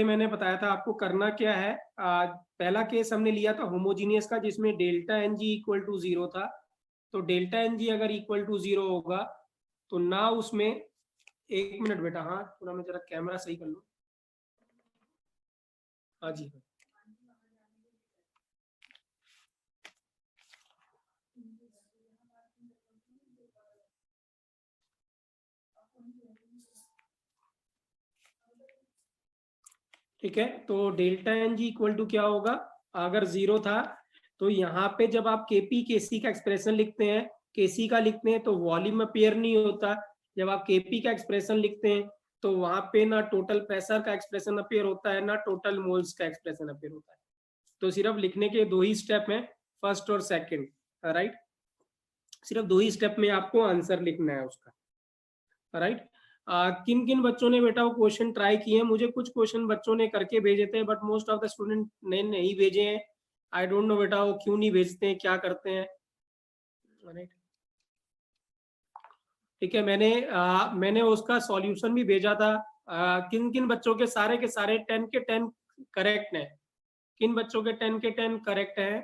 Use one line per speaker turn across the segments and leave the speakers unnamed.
मैंने बताया था आपको करना क्या है। पहला केस हमने लिया था होमोजीनियस का, जिसमें delta N G equal to 0 था। तो डेल्टा एन जी अगर इक्वल टू 0 होगा तो ना उसमें, एक मिनट बेटा, हाँ थोड़ा मैं जरा कैमरा सही कर लूँ। हाँ जी, ठीक है। तो delta N G equal to क्या होगा, अगर 0 था तो यहाँ पे जब आप केपी केसी का एक्सप्रेशन लिखते हैं, केसी का लिखते हैं, तो वॉल्यूम अपेयर नहीं होता। जब आप केपी का एक्सप्रेशन लिखते हैं तो वहां पे ना टोटल प्रेशर का एक्सप्रेशन अपेयर होता है, ना टोटल मोल्स का एक्सप्रेशन अपेयर होता है। तो सिर्फ लिखने के दो ही स्टेप हैं, फर्स्ट और सेकंड, राइट। सिर्फ दो ही स्टेप में आपको आंसर लिखना है उसका, राइट। किन किन बच्चों ने बेटा वो क्वेश्चन ट्राई किए हैं? मुझे कुछ क्वेश्चन बच्चों ने करके भेजे थे, but most of the student ने नहीं भेजे हैं। आई डोंट नो बेटा वो क्यों नहीं भेजते हैं, क्या करते हैं, राइट। ठीक है, मैंने उसका सॉल्यूशन भी भेजा था। किन किन बच्चों के सारे 10 के 10 करेक्ट हैं? किन बच्चों के 10 के 10 करेक्ट हैं?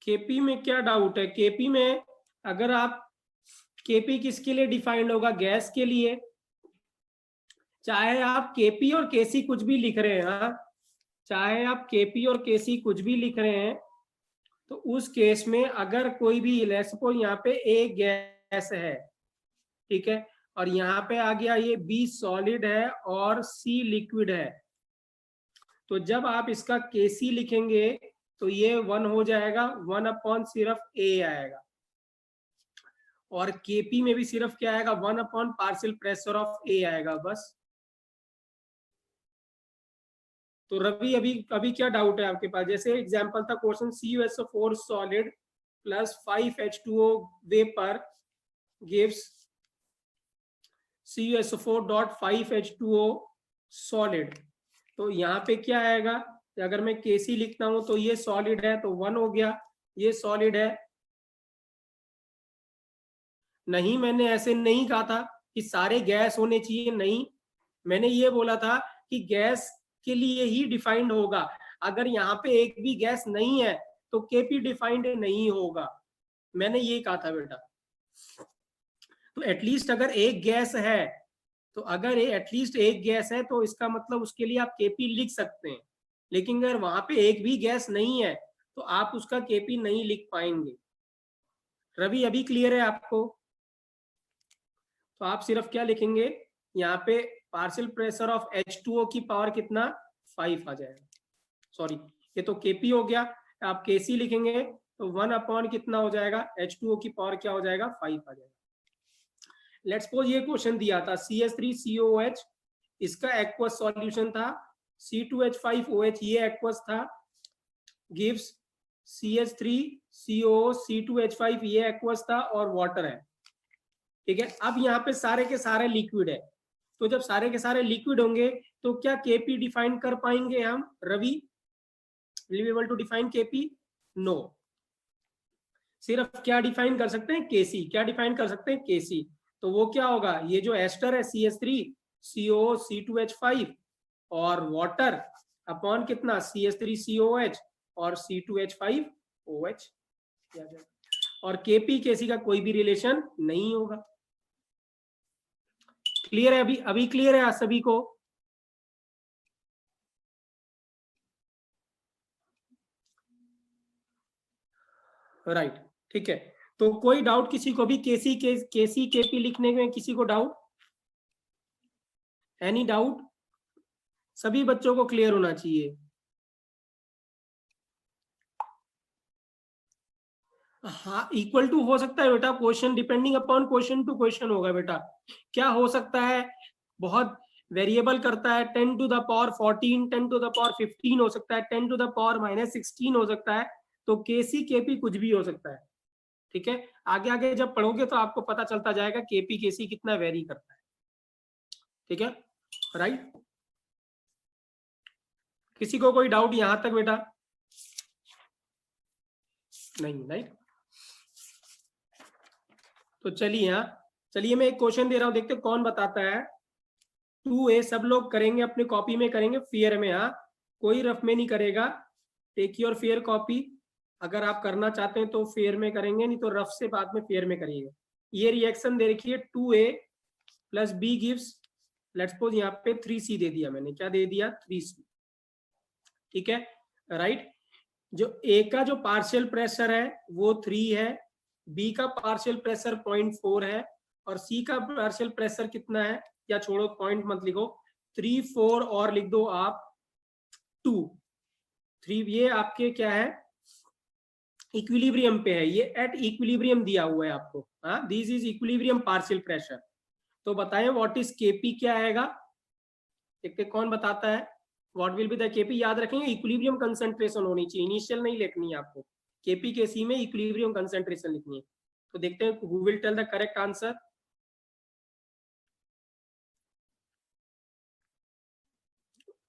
केपी में क्या डाउट है? केपी में अगर आप, केपी किसके लिए डिफाइंड होगा? गैस के लिए। चाहे आप केपी और केसी कुछ भी लिख रहे हैं, हाँ, चाहे आप केपी और केसी कुछ भी लिख रहे हैं, तो उस केस में अगर कोई भी, लेट्स सपोज यहाँ पे ए गैस है, ठीक है, और यहाँ पे आ गया ये बी सॉलिड है और सी लिक्विड है, तो जब आप इसका केसी लिखेंगे तो ये 1 हो जाएगा, 1 अपॉन सिर्फ ए आएगा, और केपी में भी सिर्फ क्या आएगा, 1 अपॉन पार्शियल प्रेशर ऑफ ए आएगा, बस। तो रवि अभी अभी क्या डाउट है आपके पास? जैसे एग्जांपल था question, CuSO4 solid plus 5H2O vapour gives CuSO4.5H2O solid. तो यहाँ पे क्या आएगा, अगर मैं केसी लिखता हूं तो ये सॉलिड है तो 1 हो गया, ये सॉलिड है। नहीं, मैंने ऐसे नहीं कहा था कि सारे गैस होने चाहिए, नहीं, मैंने ये बोला था कि गैस के लिए ही डिफाइंड होगा। अगर यहाँ पे एक भी गैस नहीं है तो केपी डिफाइंड नहीं होगा, मैंने ये कहा था बेटा। तो एटलीस्ट अगर एक गैस है, तो अगर एटलीस्ट एक गैस है तो इसका मतलब उसके लिए आप केपी लिख सकते हैं। लेकिन अगर वहां पे एक भी गैस नहीं है तो आप उसका केपी नहीं लिख पाएंगे। रवि अभी क्लियर है आपको? तो आप सिर्फ क्या लिखेंगे यहाँ पे, पार्शियल प्रेशर ऑफ H2O की पावर कितना, 5 आ जाएगा। सॉरी, ये तो केपी हो गया, आप केसी लिखेंगे तो 1 अपॉन कितना हो जाएगा, H2O की पावर क्या हो जाएगा, 5 आ जाएगा। लेट्स सपोज ये क्वेश्चन दिया था CH3COOH, इसका एक्वस सॉल्यूशन था C2H5OH, ये एक्वस था, गिव्स CH3CO C2H5, ये एक्वस था, और वाटर है, ठीक है। अब यहाँ पे सारे के सारे लिक्विड है, तो जब सारे के सारे लिक्विड होंगे तो क्या केपी डिफाइन कर पाएंगे हम? Ravi, will be able to define KP? No. सिर्फ क्या डिफाइन कर सकते हैं, केसी। क्या डिफाइन कर सकते हैं, केसी। तो वो क्या होगा, ये जो एस्टर है CH3CO C2H5 और वाटर अपॉन कितना, CH3COH और C2H5OH, और केपी केसी का कोई भी रिलेशन नहीं होगा। क्लियर है? अभी क्लियर है सभी को? राइट, ठीक है। तो कोई डाउट किसी को भी केसी केपी लिखने में, किसी को डाउट? Any doubt? सभी बच्चों को क्लियर होना चाहिए। हाँ, इक्वल टू हो सकता है बेटा, question depending upon question to question होगा बेटा। क्या हो सकता है, बहुत वेरिएबल करता है, 10 to the power 14, 10 to the power 15 हो सकता है, 10 टू द पावर -16 हो सकता है। तो केसी केपी कुछ भी हो सकता है, ठीक है। आगे आगे जब पढ़ोगे तो आपको पता चलता जाएगा केपी केसी कितना वेरी करता है, ठीक है, राइट। किसी को कोई डाउट यहां तक बेटा? नहीं, राइट। तो चलिए मैं एक क्वेश्चन दे रहा हूं, देखते कौन बताता है। 2A सब लोग करेंगे, अपने कॉपी में करेंगे, फेयर में, हाँ कोई रफ में नहीं करेगा। टेक योर फेयर कॉपी, अगर आप करना चाहते हैं तो फेयर में करेंगे, नहीं तो रफ से बाद में फेयर में करिएगा। ये रिएक्शन दे रखी है 2A plus B gives, let's suppose यहाँ पे 3C दे दिया मैंने, क्या दे दिया 3C, ठीक है राइट। जो ए का जो पार्शियल प्रेशर है वो 3 है, बी का पार्शियल प्रेशर 0.4 है, और सी का पार्शियल प्रेशर कितना है, या छोड़ो पॉइंट मत लिखो, 3 4 और लिख दो आप 2 3, ये आपके क्या है इक्विलिब्रियम पे है, ये एट इक्विलिब्रियम दिया हुआ है आपको, हाँ this is equilibrium partial pressure. तो बताएं व्हाट इज केपी क्या आएगा, देखते कौन बताता है। What will be the KP, याद रखेंगे इक्विलिब्रियम कंसंट्रेशन होनी चाहिए, इनिशियल नहीं लिखनी है आपको, केपी के सी में इक्विलिब्रियम कंसंट्रेशन लिखनी है। तो देखते हैं who will tell the correct answer.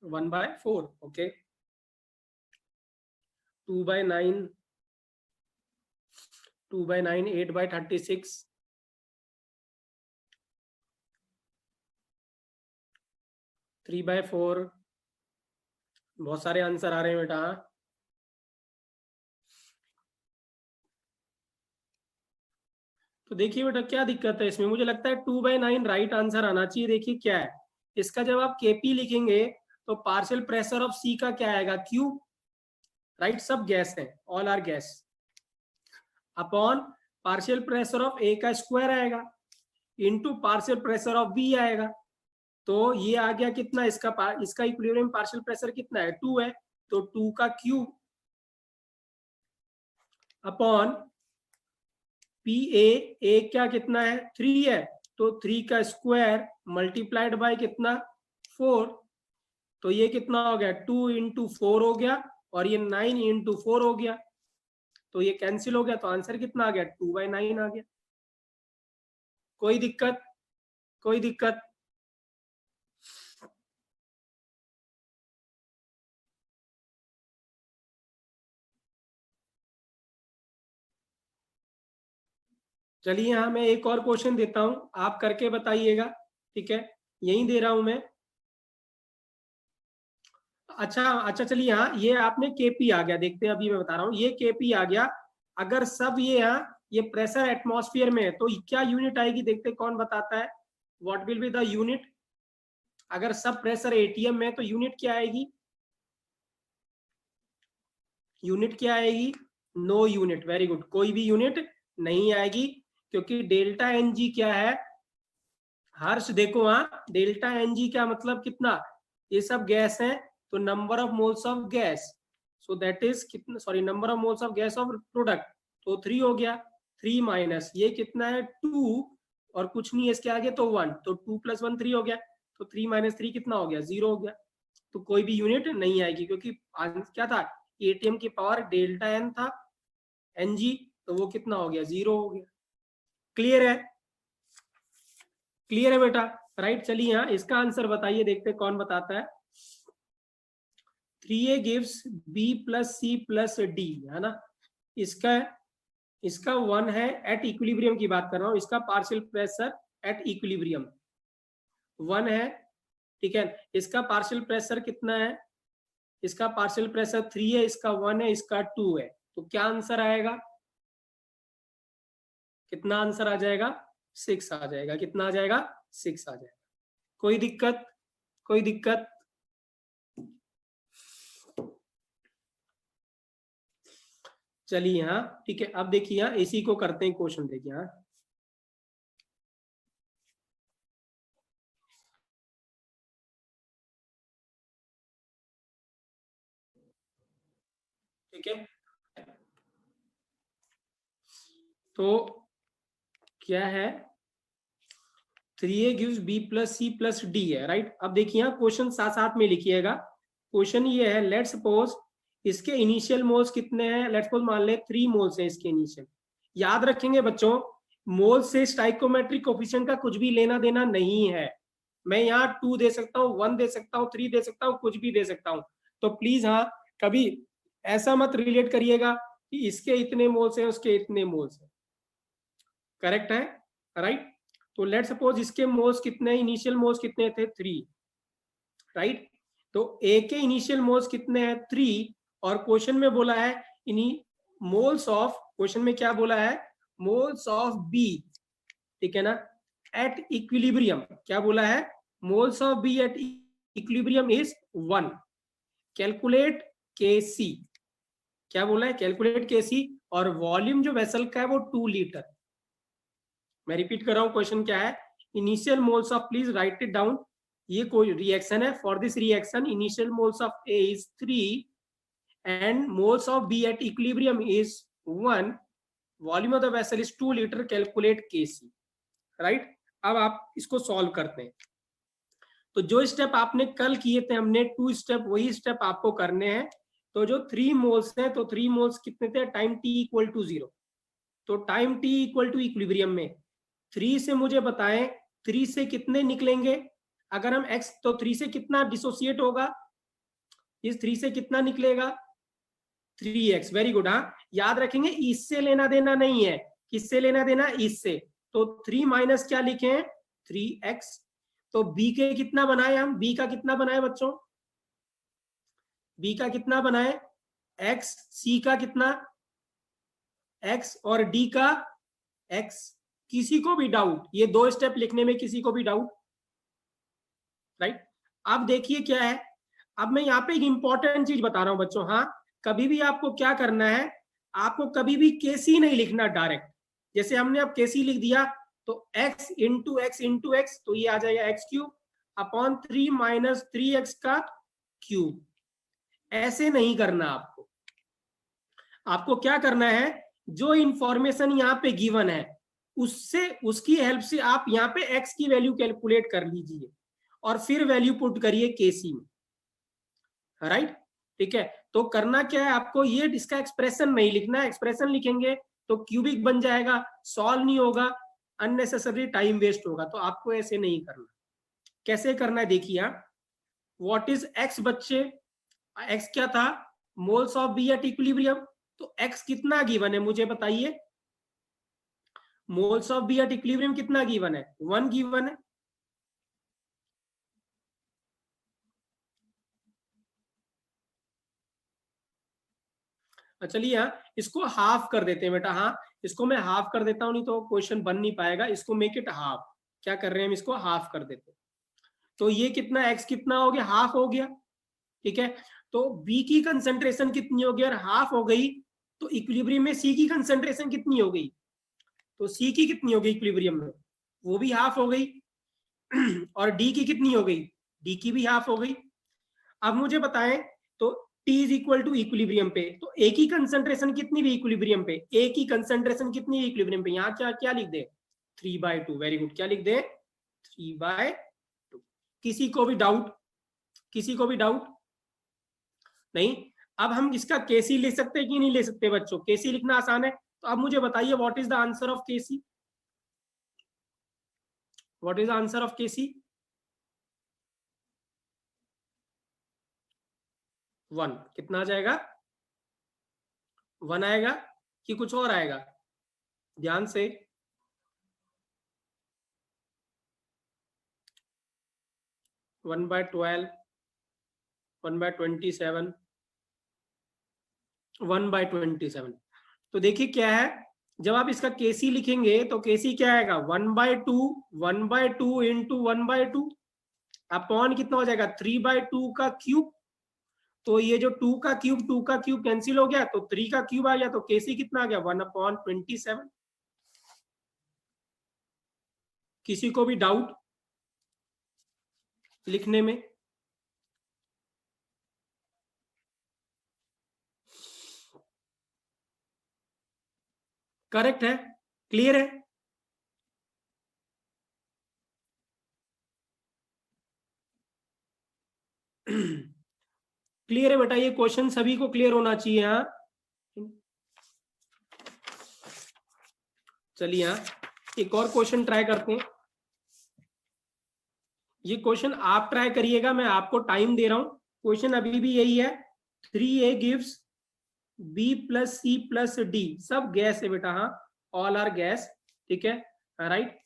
One by 4, okay, 2/9, 2/9, 8/36, 3/4, बहुत सारे आंसर आ रहे हैं बेटा। तो देखिए बेटा क्या दिक्कत है इसमें, मुझे लगता है 2/9 राइट आंसर आना चाहिए। देखिए क्या है इसका, जब आप केपी लिखेंगे तो पार्शियल प्रेशर ऑफ सी का क्या आएगा, क्यू, राइट, सब गैस है, all are gas, upon partial pressure of A का स्क्वायर आएगा into partial pressure of B आएगा। तो ये आ गया कितना, इसका इक्विलिब्रियम पार्शियल प्रेशर कितना है 2 है, तो 2 का क्यूब अपॉन पी ए क्या कितना है 3 है, तो 3 का स्क्वायर मल्टीप्लाइड बाय कितना 4, तो ये कितना हो गया 2 इंटू 4 हो गया, और ये 9 इंटू 4 हो गया, तो ये कैंसिल हो गया, तो आंसर कितना आ गया 2/9 आ गया। कोई दिक्कत, कोई दिक्कत। चलिए यहाँ मैं एक और क्वेश्चन देता हूं, आप करके बताइएगा, ठीक है, यही दे रहा हूं मैं। अच्छा चलिए, यहाँ ये आपने केपी आ गया, देखते हैं अभी मैं बता रहा हूँ, ये केपी आ गया। अगर सब ये यहाँ ये प्रेशर एटमॉस्फेयर में है तो क्या यूनिट आएगी, देखते हैं कौन बताता है। What will be the unit, अगर सब प्रेशर एटीएम में तो यूनिट क्या आएगी, यूनिट क्या आएगी, नो यूनिट, वेरी गुड, कोई भी यूनिट नहीं आएगी, क्योंकि डेल्टा एन जी क्या है हर्ष, देखो हाँ डेल्टा एन जी क्या मतलब कितना, ये सब गैस है, तो number of moles of gas, so that is कितना, sorry number of moles of gas of product, तो 3 हो गया, 3 माइनस ये कितना है 2, और कुछ नहीं है इसके आगे तो 1, तो 2 + 1 3 हो गया, तो 3 - 3 कितना हो गया 0 हो गया। तो कोई भी यूनिट नहीं आएगी, क्योंकि क्या था एटीएम की पावर डेल्टा एन था एन जी, तो वो कितना हो गया 0 हो गया। क्लियर है, क्लियर है बेटा, राइट। चलिए यहाँ इसका आंसर बताइए, देखते कौन बताता है। 3A gives B + C + D, है ना, इसका 1 है, एट इक्विलिब्रियम की बात कर रहा हूँ, इसका पार्शियल प्रेशर एट इक्विलिब्रियम 1 है, ठीक है। इसका पार्शियल प्रेशर कितना है, इसका पार्शियल प्रेशर 3 है, इसका 1 है, इसका 2 है, तो क्या आंसर आएगा, कितना आंसर आ जाएगा 6 आ जाएगा, कितना आ जाएगा 6 आ जाएगा। कोई दिक्कत, कोई दिक्कत। चलिए यहाँ ठीक है, अब देखिए यहाँ इसी को करते हैं क्वेश्चन, देखिए यहाँ ठीक है। तो क्या है 3A gives B + C + D है, राइट। अब देखिए यहाँ क्वेश्चन साथ साथ में लिखिएगा। क्वेश्चन ये है, लेट्स सपोज इसके इनिशियल मोल्स कितने हैं, लेट्स सपोज मान ले 3 मोल्स हैं इसके इनिशियल। याद रखेंगे बच्चों, मोल से स्टाइकोमेट्रिक कोफिशिएंट का कुछ भी लेना देना नहीं है। मैं यहाँ 2 दे सकता हूँ, 1 दे सकता हूँ, 3 दे सकता हूँ, कुछ भी दे सकता हूँ। तो प्लीज हाँ कभी ऐसा मत रिलेट करिएगा कि इसके इतने मोल्स हैं उसके इतने मोल्स हैं, करेक्ट है। राइट। तो लेट सपोज इसके मोल्स कितने, इनिशियल मोल्स कितने थे 3, राइट। तो ए के इनिशियल मोल्स कितने हैं 3, और क्वेश्चन में बोला है मोल्स ऑफ, क्वेश्चन में क्या बोला है, मोल्स ऑफ बी, ठीक है ना, एट इक्विलिब्रियम, क्या बोला है, moles of B at equilibrium is 1, calculate K C, क्या बोला है, कैलकुलेट के सी, और वॉल्यूम जो वेसल का है वो 2 लीटर। मैं रिपीट कर रहा हूं, क्वेश्चन क्या है, initial moles of, please right it down, ये कोई रिएक्शन है, for this reaction initial moles of A is 3 and moles of B at equilibrium is 1, volume of the vessel is 2 liter, calculate Kc, right। अब आप इसको solve करते हैं, तो जो स्टेप आपने कल किए थे हमने 2 स्टेप, वही स्टेप आपको करने हैं। तो जो 3 मोल्स हैं, तो 3 मोल्स कितने थे, टाइम t इक्वल टू 0, तो time t equal to equilibrium में 3 से मुझे बताएं 3 से कितने निकलेंगे, अगर हम x, तो 3 से कितना डिसोसिएट होगा, इस 3 से कितना निकलेगा 3x, वेरी गुड। हाँ, याद रखेंगे इससे लेना देना नहीं है, किससे लेना देना, इससे, तो 3 माइनस क्या लिखे 3x, तो b के कितना बनाए हम, b का कितना बनाए बच्चों, b का कितना बनाए x, c का कितना x, और d का x। किसी को भी डाउट, ये 2 स्टेप लिखने में किसी को भी डाउट, राइट। अब देखिए क्या है, अब मैं यहाँ पे एक इंपॉर्टेंट चीज बता रहा हूं बच्चों, हाँ, कभी भी आपको क्या करना है, आपको कभी भी केसी नहीं लिखना डायरेक्ट, जैसे हमने अब केसी लिख दिया तो x into x into x, तो ये आ जाएगा x cube upon 3 minus 3x का क्यूब, ऐसे नहीं करना आपको। आपको क्या करना है, जो इंफॉर्मेशन यहाँ पे गिवन है उससे, उसकी हेल्प से आप यहाँ पे x की वैल्यू कैलकुलेट कर लीजिए और फिर वैल्यू पुट करिए केसी में, राइट, ठीक है। तो करना क्या है आपको, ये इसका एक्सप्रेशन नहीं लिखना, एक्सप्रेशन लिखेंगे तो क्यूबिक बन जाएगा, सॉल्व नहीं होगा, अननेसेसरी टाइम वेस्ट होगा, तो आपको ऐसे नहीं करना। कैसे करना है देखिए, व्हाट इज एक्स बच्चे, एक्स क्या था, moles of B at equilibrium, तो एक्स कितना गिवन है मुझे बताइए, moles of B at equilibrium कितना गिवन है, 1 गिवन है। चलिए हाँ, इसको हाफ कर देते हैं बेटा, हाँ, इसको मैं हाफ कर देता हूं, नहीं तो क्वेश्चन बन नहीं पाएगा, इसको मेक इट हाफ, क्या कर रहे हैं हम, इसको हाफ कर देते हैं, तो ये कितना x कितना हो गया, हाफ हो गया, ठीक है। तो b की कंसेंट्रेशन कितनी हो गई, और हाफ हो गई, तो इक्विलिब्रियम में c की कंसेंट्रेशन कितनी हो गई, तो c की कितनी हो गई इक्विलिब्रियम में, वो भी हाफ हो गई, और d की कितनी हो गई, d की भी हाफ हो गई। अब मुझे बताएं, तो T is equal to equilibrium पे, तो A की कंसेंट्रेशन कितनी भी इक्विलिब्रियम पे, A की कंसेंट्रेशन कितनी है इक्विलिब्रियम पे, यहाँ क्या क्या लिख दे 3/2, वेरी गुड, क्या लिख दे 3/2। किसी को भी डाउट, किसी को भी डाउट नहीं। अब हम इसका केसी ले सकते हैं कि नहीं ले सकते बच्चों, केसी लिखना आसान है, तो अब मुझे बताइए what is the answer of KC, what is the answer of KC, 1, कितना आ जाएगा 1 आएगा कि कुछ और आएगा, ध्यान से, 1/12, 1/27, 1/27। तो देखिए क्या है, जब आप इसका केसी लिखेंगे तो केसी क्या आएगा 1/2, 1/2 इंटू 1/2 अपॉन कितना हो जाएगा 3/2 का क्यूब, तो ये जो 2 का क्यूब कैंसिल हो गया, तो 3 का क्यूब आ गया, तो केसी कितना आ गया 1/27। किसी को भी डाउट लिखने में, करेक्ट है, क्लियर है, क्लियर है बेटा, ये क्वेश्चन सभी को क्लियर होना चाहिए, हाँ। चलिए हाँ, एक और क्वेश्चन ट्राई करते हैं, ये क्वेश्चन आप ट्राई करिएगा, मैं आपको टाइम दे रहा हूं, क्वेश्चन अभी भी यही है, 3A gives B plus C plus D, सब गैस है बेटा, हाँ, ऑल आर गैस, ठीक है, राइट।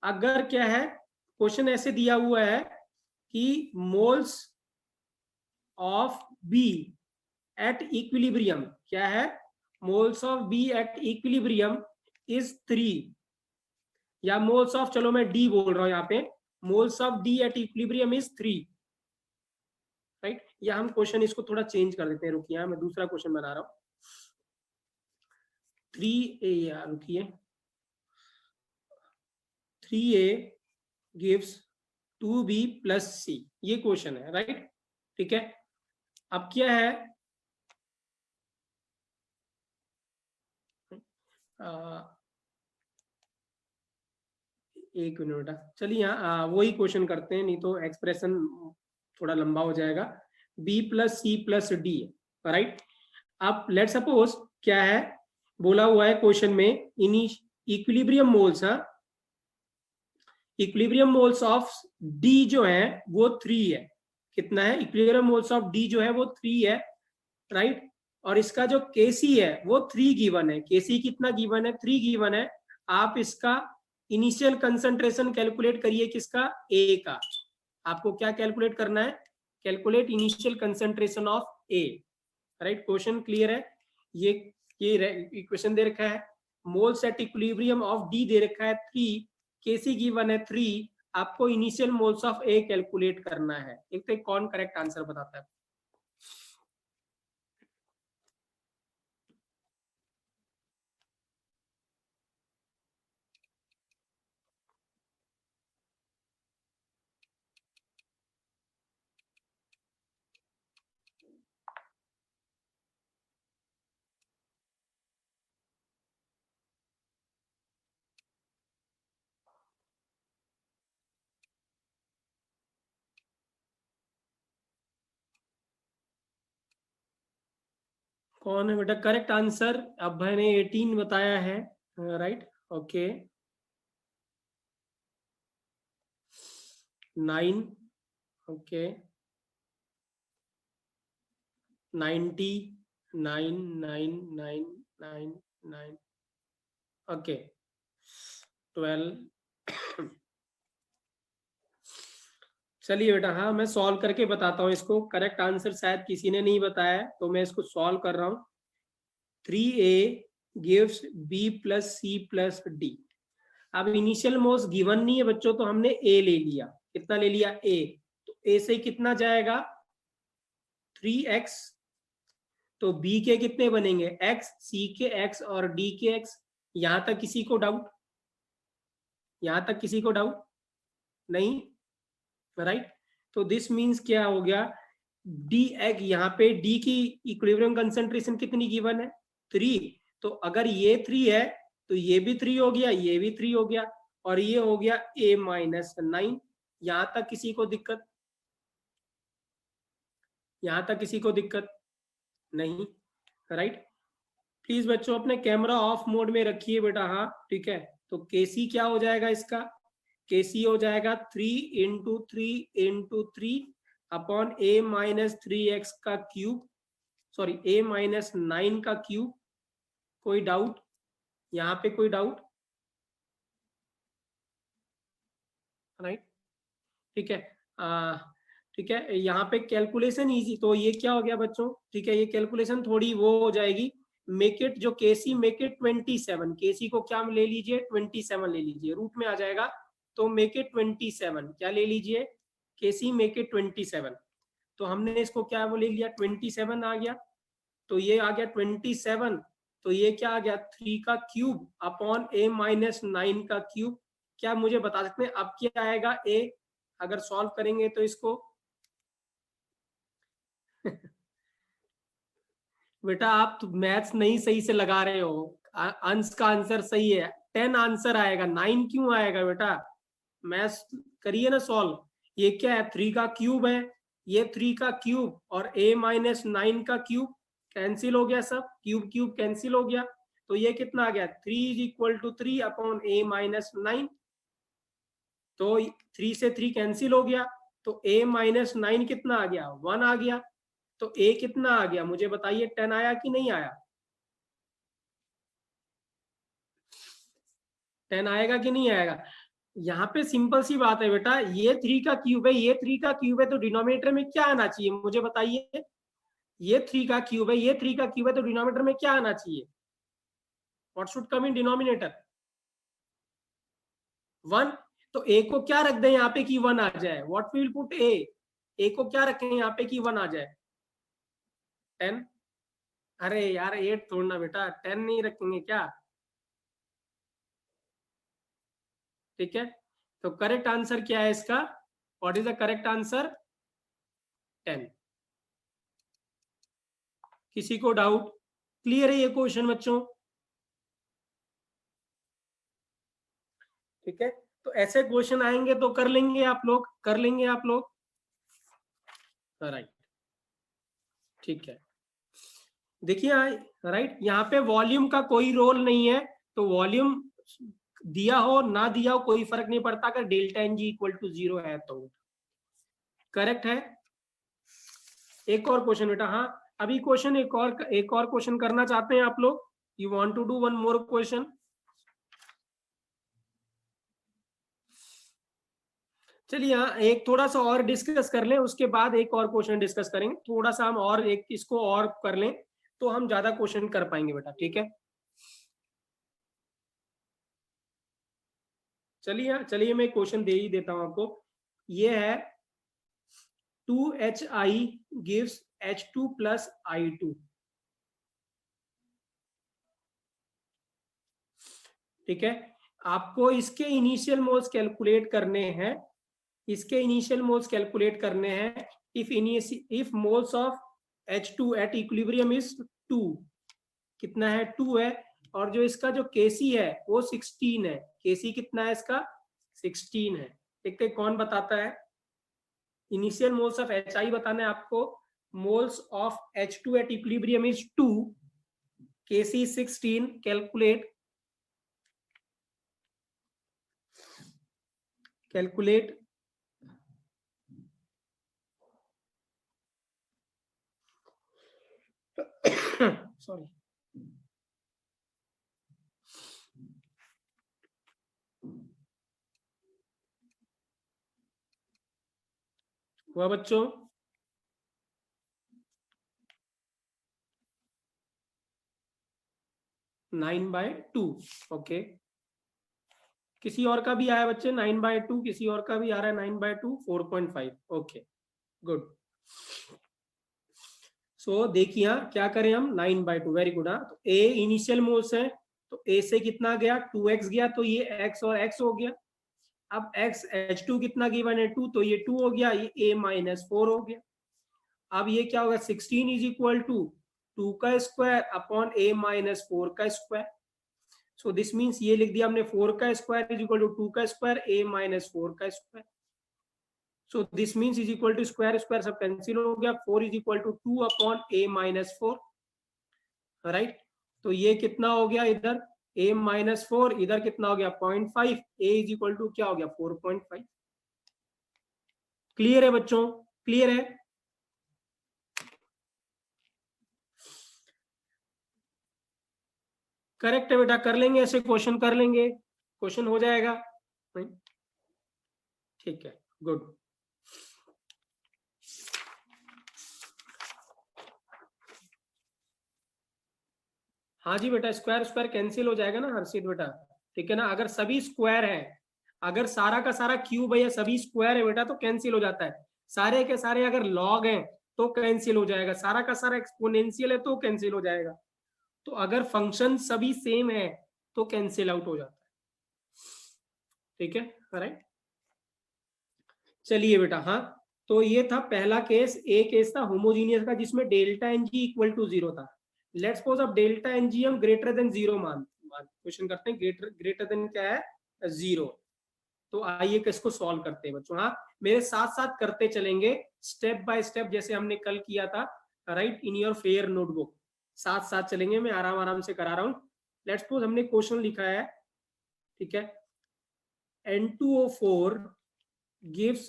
अगर क्या है, क्वेश्चन ऐसे दिया हुआ है कि moles of B at equilibrium, क्या है, moles of B at equilibrium is 3, या मोल्स ऑफ, चलो मैं डी बोल रहा हूं यहाँ पे, moles of D eight equilibrium is 3, right. या हम क्वेश्चन इसको थोड़ा चेंज कर देते हैं, रुकिए मैं दूसरा क्वेश्चन बना रहा हूं। 3A, या रुकिए, 3A gives 2B plus C, ये क्वेश्चन है, राइट। ठीक है, अब क्या है, एक मिनट बेटा, चलिए यहाँ वही क्वेश्चन करते हैं, नहीं तो एक्सप्रेशन थोड़ा लंबा हो जाएगा। B plus C plus D, right. अब लेट सपोज क्या है, बोला हुआ है क्वेश्चन में, equilibrium moles, equilibrium moles of D जो है वो 3 है। कितना है, इक्विलिब्रियम मोल्स ऑफ D जो है वो 3 है, राइट। और इसका जो Kc है वो 3 गिवन है। Kc कितना गिवन है, 3 गिवन है। आप इसका इनिशियल कंसंट्रेशन कैलकुलेट करिए, किसका, A का। आपको क्या कैलकुलेट करना है, calculate initial concentration of A, right. Question clear है, ये इक्वेशन दे रखा है, moles at equilibrium of D दे रखा है 3, Kc गिवन है 3, आपको initial moles of A calculate करना है। एक तो कौन करेक्ट आंसर बताता है। कौन है बेटा, करेक्ट आंसर अब मैंने 18 बताया है, राइट। Okay, 9, okay, 90, 9, 9, 9, 9, 9, okay, 12। चलिए बेटा, हाँ मैं सॉल्व करके बताता हूँ इसको। करेक्ट आंसर शायद किसी ने नहीं बताया, तो मैं इसको सॉल्व कर रहा हूँ। 3A gives B plus C plus D। अब इनिशियल मोल्स गिवन नहीं है बच्चों, तो हमने A ले लिया। कितना ले लिया, A। तो A से कितना जाएगा, 3x। तो B के कितने बनेंगे, x, C के x और D के x। यहां तक किसी को डाउट, यहां तक किसी को डाउट नहीं, राइट। तो दिस मीन्स क्या हो गया, डी एग, यहाँ पे डी की इक्विलिब्रियम कंसंट्रेशन कितनी गिवन है, 3। तो अगर ये 3 है तो ये भी 3 हो गया, ये भी 3 हो गया, और ये हो गया A-9। यहां तक किसी को दिक्कत, यहां तक किसी को दिक्कत नहीं, राइट। प्लीज बच्चों अपने कैमरा ऑफ मोड में रखिए बेटा, हाँ ठीक है। तो केसी क्या हो जाएगा इसका, केसी हो जाएगा 3 × 3 × 3 अपॉन A-3x का क्यूब, सॉरी A-9 का क्यूब। कोई डाउट, यहाँ पे कोई डाउट, राइट। ठीक है, ठीक है, यहाँ पे कैलकुलेशन इजी, तो ये क्या हो गया बच्चों, ठीक है, ये कैलकुलेशन थोड़ी वो हो जाएगी। मेक इट, जो केसी मेक इट 27, केसी को क्या ले लीजिए, 27 ले लीजिए, रूट में आ जाएगा। तो मेक इट 27, क्या ले लीजिए, केसी मेक इट 27। तो हमने इसको क्या वो ले लिया, 27 आ गया। तो ये आ गया 27, तो ये क्या आ गया, 3 का क्यूब अपॉन A-9 का क्यूब। क्या मुझे बता सकते हैं अब क्या आएगा, A, अगर सॉल्व करेंगे तो इसको बेटा आप तो मैथ्स नहीं सही से लगा रहे हो, अंश का आंसर सही है, 10 आंसर आएगा, 9 क्यों आएगा बेटा, मैथ्स करिए ना सॉल्व। ये क्या है, 3 का क्यूब है, ये 3 का क्यूब और A-9 का क्यूब, कैंसिल हो गया सब, क्यूब क्यूब कैंसिल हो गया। तो ये कितना आ गया, 3 = 3 अपॉन A-9। तो 3 से 3 कैंसिल हो गया, तो A-9 कितना आ गया, 1 आ गया। तो A कितना आ गया मुझे बताइए, 10 आया कि नहीं आया, 10 आएगा कि नहीं आएगा। यहाँ पे सिंपल सी बात है बेटा, ये 3 का क्यूब है, ये 3 का क्यूब है, तो डिनोमिनेटर में क्या आना चाहिए मुझे बताइए। ये 3 का क्यूब है, ये 3 का क्यूब है, तो डिनोमिनेटर में क्या आना चाहिए? What should come in denominator? 1। तो ए को क्या रख दें यहाँ पे कि 1 आ जाए? व्हाट वी विल पुट ए को क्या रखें यहाँ पे कि 1 आ जाए? 10। अरे यार 8 छोड़ना बेटा, 10 नहीं रखेंगे क्या? ठीक है, तो करेक्ट आंसर क्या है इसका? What is the correct answer? 10। किसी को डाउट? क्लियर है ये क्वेश्चन बच्चों? ठीक है, तो ऐसे क्वेश्चन आएंगे तो कर लेंगे आप लोग, कर लेंगे आप लोग। राइट, ठीक है। देखिए राइट, यहाँ पे वॉल्यूम का कोई रोल नहीं है, तो वॉल्यूम दिया हो ना दिया हो कोई फर्क नहीं पड़ता अगर delta N G equal to 0 है तो। करेक्ट है। एक और क्वेश्चन बेटा, हाँ अभी क्वेश्चन एक और क्वेश्चन करना चाहते हैं आप लोग? You want to do one more question? चलिए हाँ, एक थोड़ा सा और डिस्कस कर लें, उसके बाद एक और क्वेश्चन डिस्कस करेंगे। थोड़ा सा हम और एक इसको और कर लें तो हम ज्यादा क्वेश्चन कर पाएंगे बेटा, ठीक है। चलिए चलिए मैं क्वेश्चन दे ही देता हूं आपको। ये है 2HI gives H2 plus I2। ठीक है, आपको इसके इनिशियल मोल्स कैलकुलेट करने हैं, इसके इनिशियल मोल्स कैलकुलेट करने हैं। If moles of H2 eight equilibrium is 2, कितना है? 2 है। और जो इसका जो Kc है वो 16 है। Kc कितना है इसका? 16 है। देखते हैं कौन बताता है। इनिशियल मोल्स ऑफ HI बताना है आपको। Moles of H2 eight equilibrium is 2, Kc 16, calculate sorry, हुआ बच्चों? Nine by two. ओके, किसी और का भी आया बच्चे 9/2? किसी और का भी आ रहा है 9/2? 4.5। Okay, good. सो देखिए क्या करें हम, 9/2, वेरी गुड। हाँ, तो ए इनिशियल मोल्स है, तो ए से कितना गया? 2x गया, तो ये x और x हो गया। अब x H2 कितना गिवन है? 2, तो ये 2 हो गया, ये a-4 हो गया। अब ये क्या होगा? 16 इज इक्वल टू 2 का स्क्वायर अपॉन a-4 का स्क्वायर। सो दिस मीन्स ये लिख दिया हमने 4 का स्क्वायर इज इक्वल टू 2 का स्क्वायर a-4 का square. So this means is equal to square square सब कैंसिल हो गया, 4 is equal to 2 upon a-4। Right, तो ये कितना हो गया इधर? a-4, इधर कितना हो गया? 0.5। a इज इक्वल टू क्या हो गया? 4.5। क्लियर है बच्चों? क्लियर है? करेक्ट है बेटा, कर लेंगे ऐसे क्वेश्चन, कर लेंगे, क्वेश्चन हो जाएगा। ठीक है, गुड। हाँ जी बेटा, स्क्वायर स्क्वायर कैंसिल हो जाएगा ना हर्षित बेटा, ठीक है ना। अगर सभी स्क्वायर है, अगर सारा का सारा क्यूब है या सभी स्क्वायर है बेटा तो कैंसिल हो जाता है। सारे के सारे अगर लॉग हैं तो कैंसिल हो जाएगा, सारा का सारा एक्सपोनेंशियल है तो कैंसिल हो जाएगा। तो अगर फंक्शन सभी सेम है तो कैंसिल आउट हो जाता है, ठीक है। राइट, चलिए बेटा, हाँ तो ये था पहला केस। ए केस था होमोजीनियस का जिसमें delta N G equal to 0 था। लेट्स सपोज अब डेल्टा एन जी हम ग्रेटर देन 0 मान क्वेश्चन करते हैं, ग्रेटर देन क्या है? 0। तो आइए इसको सॉल्व करते हैं बच्चों। हाँ, मेरे साथ साथ करते चलेंगे स्टेप बाय स्टेप जैसे हमने कल किया था। Right, in your fair notebook साथ साथ चलेंगे, मैं आराम आराम से करा रहा हूँ। लेट्स सपोज हमने क्वेश्चन लिखा है, ठीक है, N2O4 gives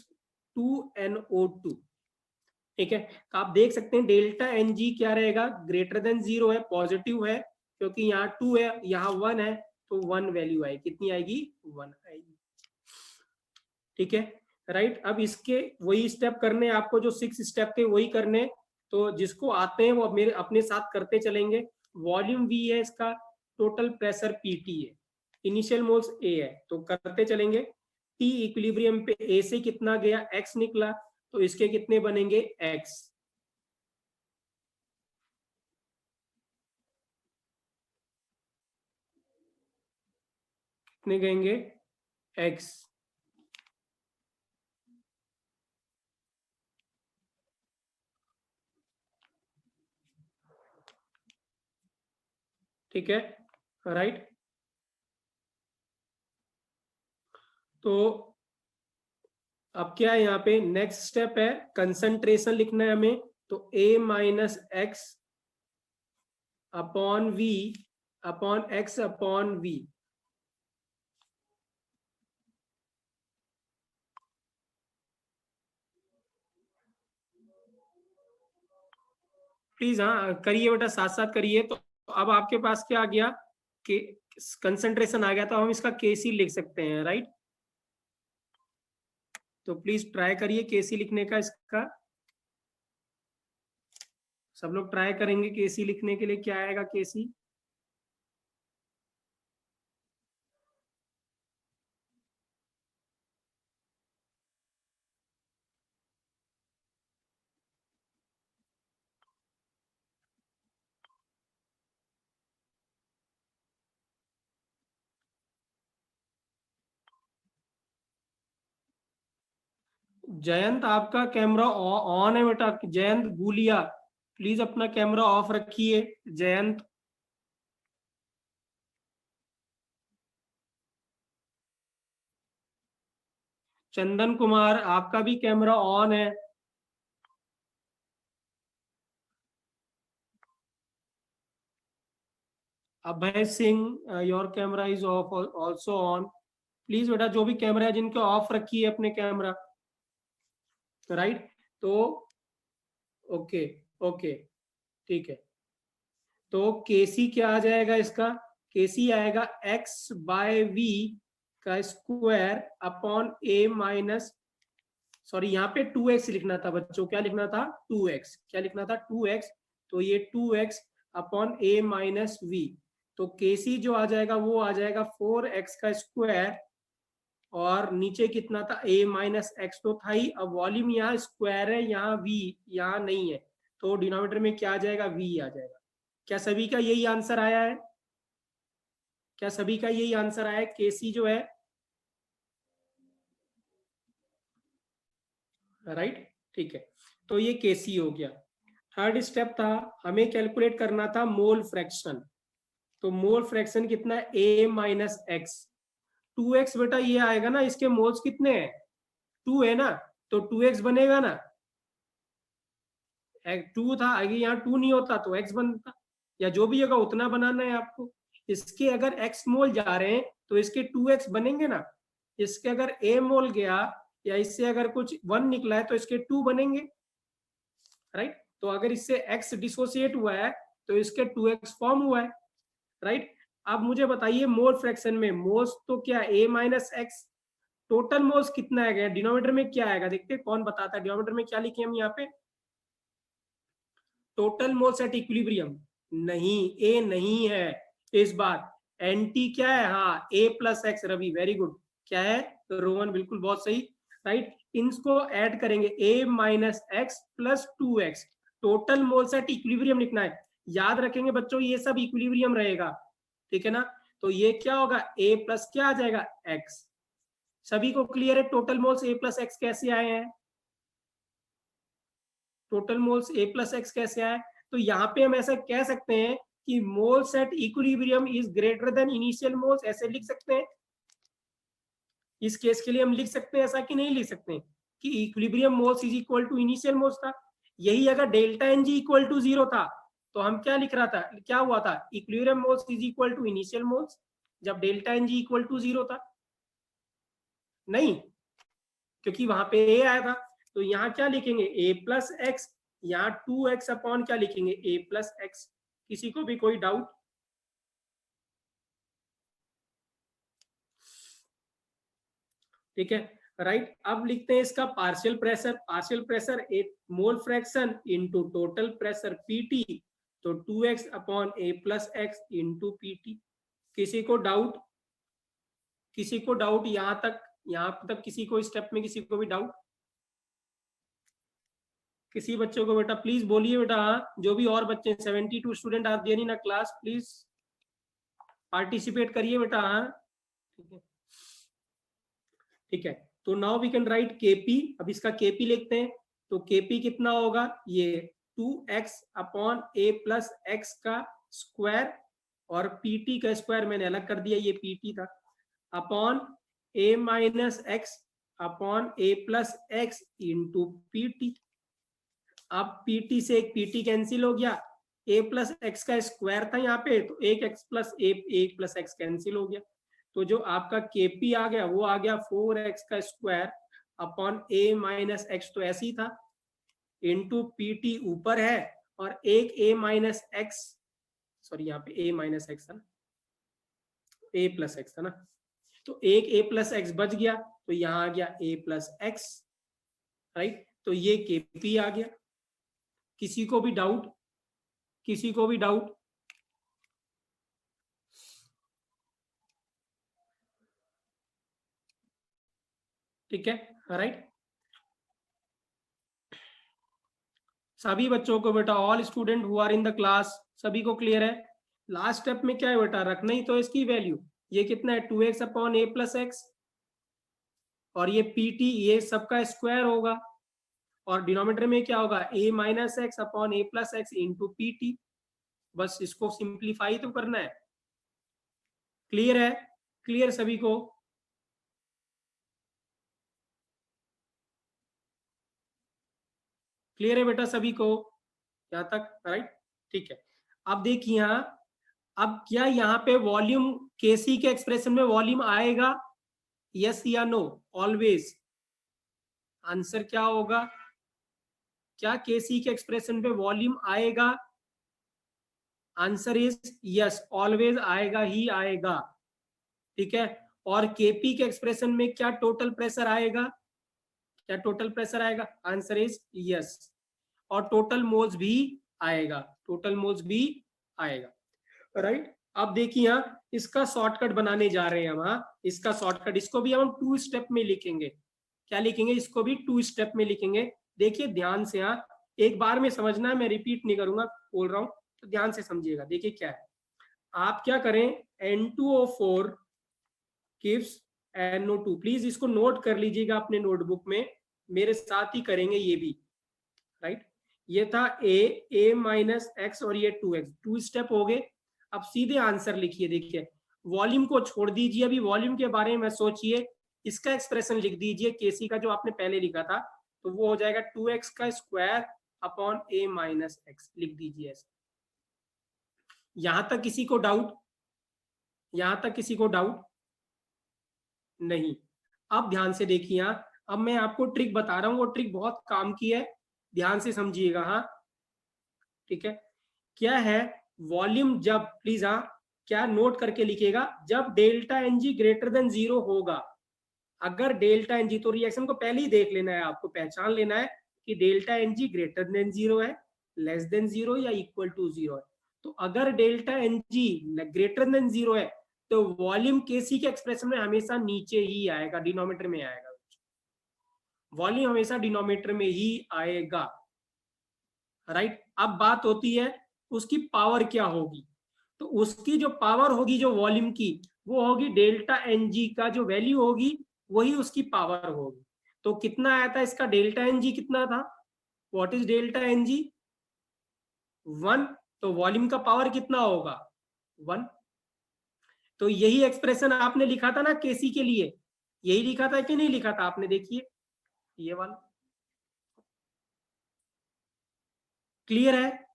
2NO2। ठीक है, तो आप देख सकते हैं डेल्टा एन जी क्या रहेगा? ग्रेटर देन 0 है, पॉजिटिव है, क्योंकि यहाँ 2 है यहाँ 1 है, तो 1 वैल्यू आएगी। कितनी आएगी? 1 आएगी। ठीक है, राइट। अब इसके वही स्टेप करने आपको, जो 6 स्टेप थे वही करने। तो जिसको आते हैं वो मेरे अपने साथ करते चलेंगे। वॉल्यूम वी है इसका, टोटल प्रेशर पीटी है, इनिशियल मोल्स ए है, तो करते चलेंगे। टी इक्विलिब्रियम पे ए से कितना गया, एक्स निकला, तो इसके कितने बनेंगे, एक्स। कितने गएंगे, एक्स। ठीक है, राइट। तो अब क्या है, यहाँ पे नेक्स्ट स्टेप है कंसंट्रेशन लिखना है हमें। तो A minus X upon V upon X upon V. Please हाँ करिए बेटा, साथ साथ करिए। तो अब आपके पास क्या आ गया, कि कंसंट्रेशन आ गया, तो हम इसका केसी लिख सकते हैं, राइट। तो प्लीज ट्राई करिए केसी लिखने का इसका। सब लोग ट्राई करेंगे केसी लिखने के लिए, क्या आएगा केसी। जयंत आपका कैमरा ऑन है बेटा, जयंत गुलिया, प्लीज अपना कैमरा ऑफ रखिए, जयंत। चंदन कुमार आपका भी कैमरा ऑन है। Abhay Singh your camera is off also on. Please बेटा जो भी कैमरा है जिनके ऑफ रखिए अपने कैमरा, राइट। तो ओके, ओके, ठीक है। तो केसी क्या आ जाएगा इसका, केसी आएगा एक्स बाय वी का स्क्वायर अपॉन ए माइनस, सॉरी यहाँ पे 2x लिखना था बच्चों, क्या लिखना था, 2x, क्या लिखना था, 2x। तो ये 2x upon A minus we. तो केसी जो आ जाएगा वो आ जाएगा 4x का स्क्वायर, और नीचे कितना था, a माइनस एक्स तो था ही। अब वॉल्यूम यहाँ स्क्वायर है, यहाँ v यहाँ नहीं है, तो डिनोमिनेटर में क्या आ जाएगा, v आ जाएगा। क्या सभी का यही आंसर आया है, क्या सभी का यही आंसर आया है, केसी जो है, राइट। ठीक है, तो ये केसी हो गया। थर्ड स्टेप था, हमें कैलकुलेट करना था मोल फ्रैक्शन। तो मोल फ्रैक्शन कितना है, a माइनस एक्स। 2x बेटा ये आएगा ना, इसके मोल्स कितने हैं, 2 है ना, तो 2x बनेगा ना। 2 था, आगे यहाँ 2 नहीं होता तो x बनता, या जो भी होगा उतना बनाना है आपको। इसके अगर x मोल जा रहे हैं तो इसके 2x बनेंगे ना। इसके अगर a मोल गया, या इससे अगर कुछ 1 निकला है तो इसके 2 बनेंगे, राइट। तो अगर इससे x डिसोसिएट हुआ है तो इसके 2x फॉर्म हुआ है, राइट। अब मुझे बताइए मोल फ्रैक्शन में मोल्स तो क्या, a minus x, total moles कितना आएगा, डिनोमिनेटर में क्या आएगा, देखते हैं कौन बताता है। डिनोमिनेटर में क्या लिखे हम यहाँ पे, टोटल मोल्स एट इक्विलिब्रियम, नहीं ए नहीं है इस बार। एनटी क्या है, हाँ A plus X, Ravi very good, क्या है, रोहन बिल्कुल बहुत सही, राइट। इनको ऐड करेंगे A minus x plus 2x, total moles at equilibrium लिखना है। याद रखेंगे बच्चों ये सब इक्विलिब्रियम रहेगा, ठीक है ना। तो ये क्या होगा, ए प्लस क्या आ जाएगा, एक्स। सभी को क्लियर है टोटल मोल्स ए प्लस एक्स कैसे आए हैं, टोटल मोल्स ए प्लस एक्स कैसे आए। तो यहाँ पे हम ऐसा कह सकते हैं कि moles at equilibrium is greater than initial moles, ऐसे लिख सकते हैं। इस केस के लिए हम लिख सकते हैं ऐसा, कि नहीं लिख सकते हैं, कि equilibrium moles is equal to initial moles था। यही अगर delta N G equal to 0 था तो हम क्या लिख रहा था, क्या हुआ था, equilibrium moles is equal to initial moles, जब delta N G equal to 0 था, नहीं, क्योंकि वहां पे ए आया था। तो यहाँ क्या लिखेंगे, ए प्लस एक्स, यहाँ 2x अपॉन क्या लिखेंगे, ए प्लस एक्स। किसी को भी कोई डाउट, ठीक है। राइट। अब लिखते हैं इसका पार्शियल प्रेशर एक mole fraction into total pressure PT, तो 2x अपॉन ए प्लस एक्स इंटू पीटी। किसी को डाउट, किसी को डाउट यहाँ तक किसी को स्टेप में किसी को भी डाउट? किसी बच्चों को बेटा प्लीज बोलिए बेटा। हाँ, जो भी और बच्चे 72 student are there in a class, please participate करिए बेटा। हाँ ठीक है, ठीक है। तो now we can write KP. अब इसका केपी लिखते हैं, तो केपी कितना होगा, ये 2x अपॉन ए प्लस एक्स का स्क्वायर, और पीटी का स्क्वायर मैंने अलग कर दिया, ये पीटी था, अपॉन ए माइनस एक्स अपॉन ए प्लस एक्स इंटू पीटी। अब पीटी से एक पीटी कैंसिल हो गया, ए प्लस एक्स का स्क्वायर था यहाँ पे, तो एक एक्स प्लस ए प्लस एक्स कैंसिल हो गया, तो जो आपका केपी आ गया वो आ गया 4x का स्क्वायर अपॉन ए माइनस एक्स, तो ऐसे ही था, इंटू पीटी ऊपर है, और एक ए माइनस एक्स, सॉरी यहाँ पे ए माइनस एक्स था ना, ए प्लस एक्स था ना, तो एक ए प्लस एक्स बच गया, तो यहाँ आ गया ए प्लस एक्स, राइट। तो ये केपी आ गया। किसी को भी डाउट, किसी को भी डाउट? ठीक है, राइट। सभी बच्चों को बेटा, all student who are in the class, सभी को क्लियर है? लास्ट स्टेप में क्या है बेटा, रखना ही तो इसकी वैल्यू, ये कितना है 2x अपॉन ए प्लस एक्स, और ये पीटी ये सबका स्क्वायर होगा, और डिनोमिनेटर में क्या होगा a minus X upon A plus x into PT. बस इसको सिंप्लीफाई तो करना है। क्लियर है? क्लियर सभी को? क्लियर है बेटा सभी को यहाँ तक, राइट? ठीक है। अब देखिए यहाँ, अब क्या यहाँ पे वॉल्यूम केसी के एक्सप्रेशन में वॉल्यूम आएगा, यस या नो? ऑलवेज आंसर क्या होगा, क्या केसी के एक्सप्रेशन पे वॉल्यूम आएगा? आंसर इज यस, ऑलवेज आएगा ही आएगा, ठीक है। और केपी के एक्सप्रेशन में क्या टोटल प्रेशर आएगा, क्या टोटल प्रेशर आएगा? आंसर इज यस, और टोटल मोल्स भी आएगा, टोटल मोल्स भी आएगा, राइट। अब देखिए यहाँ इसका शॉर्टकट बनाने जा रहे हैं हम। हाँ, इसका शॉर्टकट, इसको भी हम 2 स्टेप में लिखेंगे। क्या लिखेंगे? इसको भी 2 स्टेप में लिखेंगे। देखिए ध्यान से, हाँ एक बार में समझना है, मैं रिपीट नहीं करूंगा, बोल रहा हूं तो ध्यान से समझिएगा। देखिए क्या है, आप क्या करें, N2O4 gives NO2, प्लीज इसको नोट कर लीजिएगा अपने नोटबुक में, मेरे साथ ही करेंगे ये भी, राइट। ये था a माइनस एक्स, और ये 2x, 2 स्टेप हो गए। अब सीधे आंसर लिखिए। देखिए वॉल्यूम को छोड़ दीजिए, अभी वॉल्यूम के बारे में सोचिए, इसका एक्सप्रेशन लिख दीजिए केसी का जो आपने पहले लिखा था, तो वो हो जाएगा 2x का square upon a minus x, लिख दीजिए ऐसे। यहां तक किसी को डाउट? यहां तक किसी को डाउट नहीं? अब ध्यान से देखिए, अब मैं आपको ट्रिक बता रहा हूं, वो ट्रिक बहुत काम की है, ध्यान से समझिएगा। हाँ ठीक है, क्या है वॉल्यूम जब, प्लीज हाँ क्या नोट करके लिखिएगा, जब delta N g greater than 0 होगा, अगर डेल्टा एन जी, तो रिएक्शन को पहले ही देख लेना है, आपको पहचान लेना है कि delta N g greater than 0 है, लेस देन 0 या इक्वल टू 0 है। तो अगर delta N g greater than 0 है, तो वॉल्यूम केसी के एक्सप्रेशन में हमेशा नीचे ही आएगा, डिनोमिनेटर में आएगा, वॉल्यूम हमेशा डिनोमिनेटर में ही आएगा, राइट। अब बात होती है उसकी पावर क्या होगी, तो उसकी जो पावर होगी जो वॉल्यूम की, वो होगी डेल्टा एन जी का जो वैल्यू होगी वही उसकी पावर होगी। तो कितना आया था इसका डेल्टा एन जी, कितना था, what is delta N g? 1, तो वॉल्यूम का पावर कितना होगा 1। तो यही एक्सप्रेशन आपने लिखा था ना केसी के लिए, यही लिखा था कि नहीं लिखा था आपने? देखिए ये वाला, क्लियर है?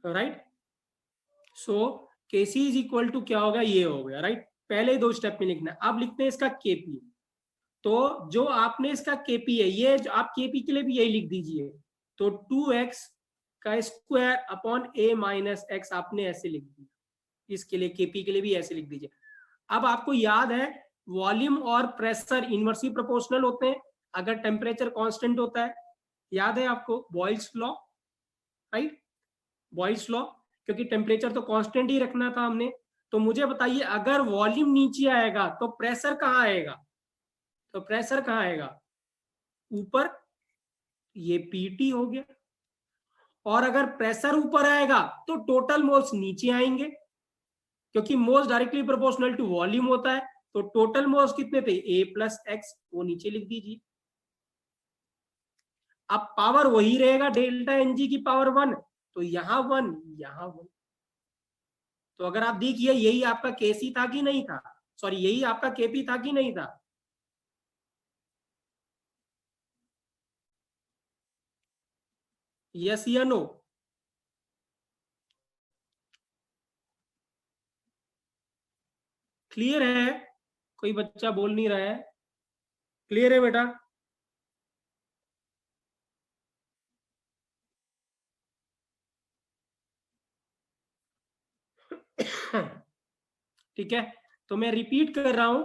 Right. So KC is equal to क्या होगा, ये हो गया, राइट। पहले 2 स्टेप में लिखना है। अब लिखते हैं इसका केपी, तो जो आपने इसका केपी है, ये जो आप केपी के लिए भी यही लिख दीजिए, तो 2x का square upon a minus x आपने ऐसे लिख दिया, इसके लिए केपी के लिए भी ऐसे लिख दीजिए। अब आपको याद है वॉल्यूम और प्रेशर इनवर्सली प्रोपोर्शनल होते हैं अगर टेम्परेचर कांस्टेंट होता है, याद है आपको Boyle's law, right, Boyle's law, क्योंकि टेम्परेचर तो कांस्टेंट ही रखना था हमने। तो मुझे बताइए अगर वॉल्यूम नीचे आएगा तो प्रेशर कहाँ आएगा, तो प्रेशर कहाँ आएगा, ऊपर, ये पीटी हो गया। और अगर प्रेशर ऊपर आएगा तो टोटल मोल्स नीचे आएंगे, क्योंकि moles directly proportional to volume होता है। तो टोटल मोल्स कितने थे, ए प्लस एक्स, वो नीचे लिख दीजिए। अब पावर वही रहेगा डेल्टा एनजी की पावर 1, तो यहां 1 यहां 1। तो अगर आप देखिए यही आपका केसी था कि नहीं था, सॉरी यही आपका केपी था कि नहीं था, यस या नो, क्लियर है, कोई बच्चा बोल नहीं रहा है, क्लियर है बेटा? ठीक है, तो मैं रिपीट कर रहा हूं,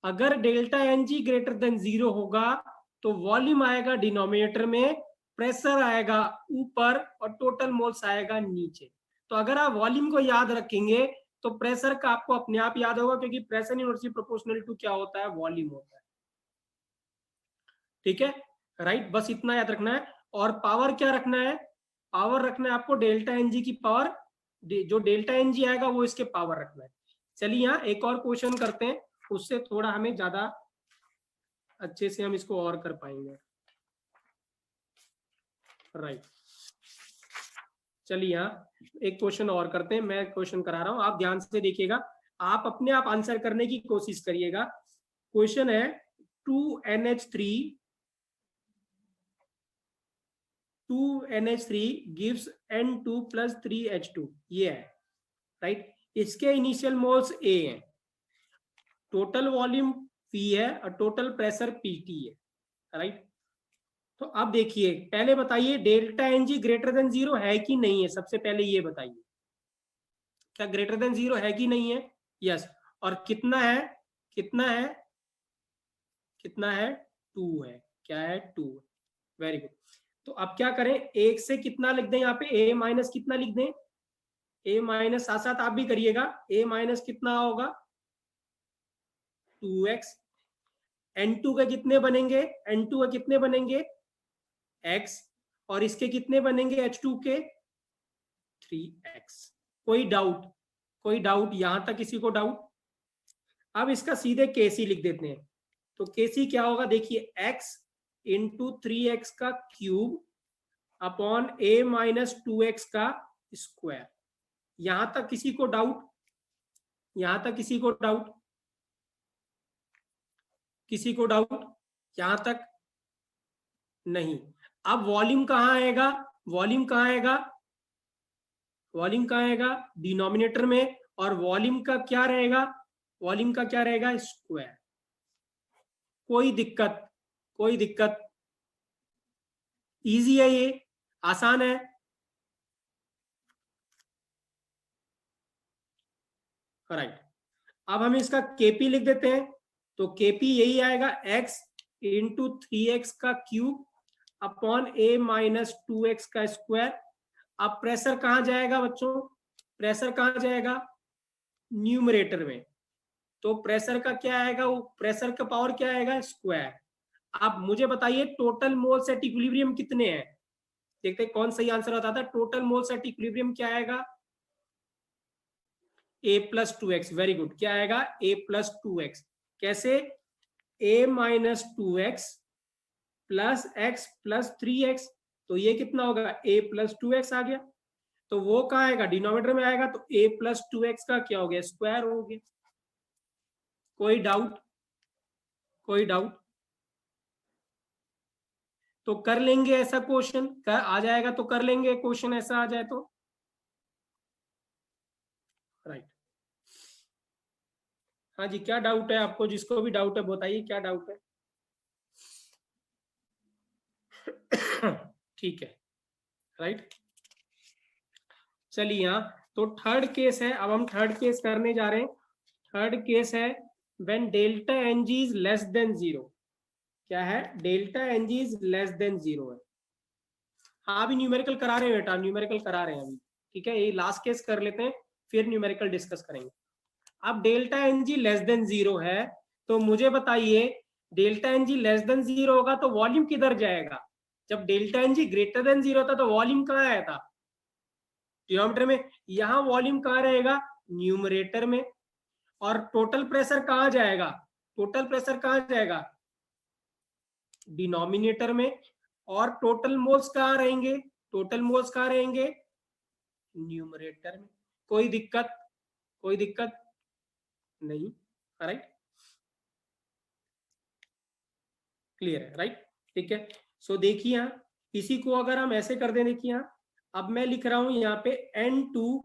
अगर delta N g greater than 0 होगा तो वॉल्यूम आएगा डिनोमिनेटर में, प्रेशर आएगा ऊपर और टोटल मोल्स आएगा नीचे। तो अगर आप वॉल्यूम को याद रखेंगे तो प्रेशर का आपको अपने आप याद होगा, क्योंकि प्रेशर इनवर्सली प्रोपोर्शनल टू क्या होता है, वॉल्यूम होता है। ठीक है, राइट, बस इतना याद रखना है। और पावर क्या रखना है, पावर रखना है आपको डेल्टा एन जी की पावर, जो डेल्टा एन जी आएगा वो इसके पावर रखना है। चलिए यहाँ एक और क्वेश्चन करते हैं, उससे थोड़ा हमें ज्यादा अच्छे से हम इसको और कर पाएंगे, राइट। चलिए यहाँ एक क्वेश्चन और करते हैं, मैं क्वेश्चन करा रहा हूं, आप ध्यान से देखिएगा, आप अपने आप आंसर करने की कोशिश करिएगा। क्वेश्चन है 2NH3 2NH3 gives N2 plus 3H2, ये है, राइट। इसके इनिशियल मोल्स ए हैं, टोटल वॉल्यूम P है और टोटल प्रेशर PT है, राइट। तो अब देखिए पहले बताइए delta N g greater than 0 है कि नहीं है, सबसे पहले ये बताइए, क्या ग्रेटर देन 0 है कि नहीं है, यस। और कितना है, कितना है, कितना है, 2 है, क्या है, 2, वेरी गुड। तो अब क्या करें, एक से कितना लिख दें यहाँ पे, ए माइनस कितना लिख दें, ए माइनस, साथ साथ आप भी करिएगा, ए माइनस कितना होगा, 2x। N2 के कितने बनेंगे, N2 के कितने बनेंगे, x, और इसके कितने बनेंगे H2 के, 3x। कोई डाउट, कोई डाउट यहां तक किसी को डाउट? अब इसका सीधे केसी लिख देते हैं। तो केसी क्या होगा, देखिए x इंटू 3x का cube upon a minus 2x का स्क्वायर। यहां तक किसी को डाउट, यहां तक किसी को डाउट, किसी को डाउट यहां तक नहीं। अब वॉल्यूम कहां आएगा, वॉल्यूम कहां आएगा, वॉल्यूम कहां आएगा, डिनोमिनेटर में, और वॉल्यूम का क्या रहेगा, वॉल्यूम का क्या रहेगा, स्क्वायर। कोई दिक्कत, कोई दिक्कत, इजी है ये, आसान है, राइट। अब हम इसका केपी लिख देते हैं, तो केपी यही आएगा x इंटू 3x का cube upon a minus 2x का स्क्वायर। अब प्रेशर कहां जाएगा बच्चों, प्रेशर कहां जाएगा, न्यूमरेटर में। तो प्रेशर का क्या आएगा, वो प्रेशर का पावर क्या आएगा, स्क्वायर। अब मुझे बताइए टोटल मोल्स एट इक्विलिब्रियम कितने हैं, देखते हैं कौन सही आंसर आता था। टोटल मोल्स एट इक्विलिब्रियम क्या आएगा, a plus 2x, very good, क्या आएगा, a प्लस 2x। कैसे, a minus 2x plus x plus 3x, तो ये कितना होगा, a प्लस 2x आ गया। तो वो कहाँ आएगा, डिनोमिनेटर में आएगा, तो a प्लस 2x का क्या हो गया, स्क्वायर हो गया। कोई डाउट, कोई डाउट? तो कर लेंगे ऐसा क्वेश्चन, कर आ जाएगा तो कर लेंगे क्वेश्चन, ऐसा आ जाए तो, राइट। हाँ जी, क्या डाउट है आपको, जिसको भी डाउट है बताइए, क्या डाउट है? ठीक है, राइट। चलिए यहाँ तो थर्ड केस है, अब हम थर्ड केस करने जा रहे हैं। थर्ड केस है when delta N g is less than zero. क्या है? Delta N g is less than zero है। हाँ अभी न्यूमेरिकल करा रहे हैं बेटा, न्यूमेरिकल करा रहे हैं अभी, ठीक है। ये लास्ट केस कर लेते हैं, फिर न्यूमेरिकल डिस्कस करेंगे। अब delta N g less than zero है, तो मुझे बताइए delta N g less than zero होगा तो वॉल्यूम किधर जाएगा? जब delta N g greater than zero था तो वॉल्यूम कहाँ आया था? डिनोमिनेटर में। यहां वॉल्यूम कहाँ रहेगा? न्यूमरेटर में। और टोटल प्रेशर कहाँ जाएगा? टोटल प्रेशर कहाँ जाएगा? डिनोमिनेटर में। और टोटल मोल्स कहाँ रहेंगे? टोटल मोल्स कहाँ रहेंगे? न्यूमरेटर में। कोई दिक्कत? कोई दिक्कत नहीं, राइट? क्लियर है, राइट? ठीक है। सो देखिए यहाँ, इसी को अगर हम ऐसे कर दें, देखिए यहाँ, अब मैं लिख रहा हूं यहाँ पे N2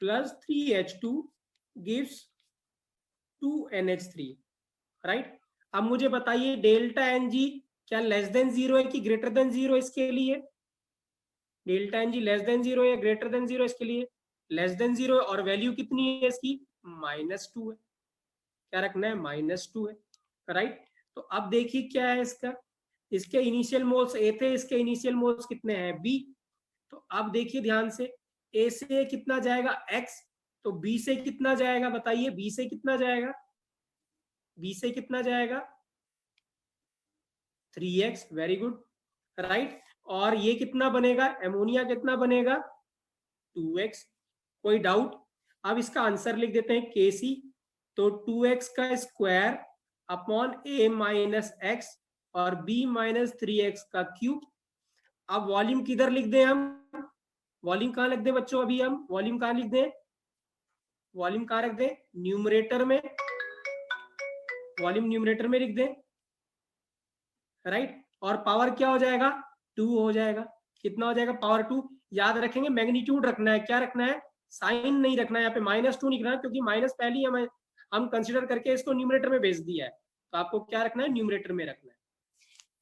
plus 3H2 gives 2NH3, right? अब मुझे बताइए डेल्टा एन जी क्या लेस देन जीरो है कि ग्रेटर देन जीरो? इसके लिए delta N g less than zero या ग्रेटर देन जीरो? इसके लिए लेस देन जीरो, और वैल्यू कितनी है इसकी? -2 है। क्या रखना है? -2 है, राइट? तो अब देखिए क्या है इसका, इसके इनिशियल मोल्स ए थे, इसके इनिशियल मोल्स कितने हैं? बी। तो अब देखिए ध्यान से, ए से कितना जाएगा? x, तो बी से कितना जाएगा? बताइए बी से कितना जाएगा? बी से कितना जाएगा? 3x, very good, right? और ये कितना बनेगा? एमोनिया कितना बनेगा? 2x। कोई डाउट? अब इसका आंसर लिख देते हैं Kc, तो 2x का square upon a minus x और b माइनस 3x का क्यूब। अब वॉल्यूम किधर लिख दें हम? वॉल्यूम कहाँ लिख दें बच्चों? अभी हम वॉल्यूम कहाँ लिख दें? वॉल्यूम कहाँ रख दें? न्यूमरेटर में। वॉल्यूम न्यूमरेटर में लिख दें, राइट? और पावर क्या हो जाएगा? 2 हो जाएगा। कितना हो जाएगा? पावर 2। याद रखेंगे मैग्नीट्यूड रखना है, क्या रखना है? साइन नहीं रखना है। यहाँ पे -2 लिखना है, क्योंकि माइनस पहले ही हम कंसिडर करके इसको न्यूमरेटर में भेज दिया है, तो आपको क्या रखना है? न्यूमरेटर में रखना है।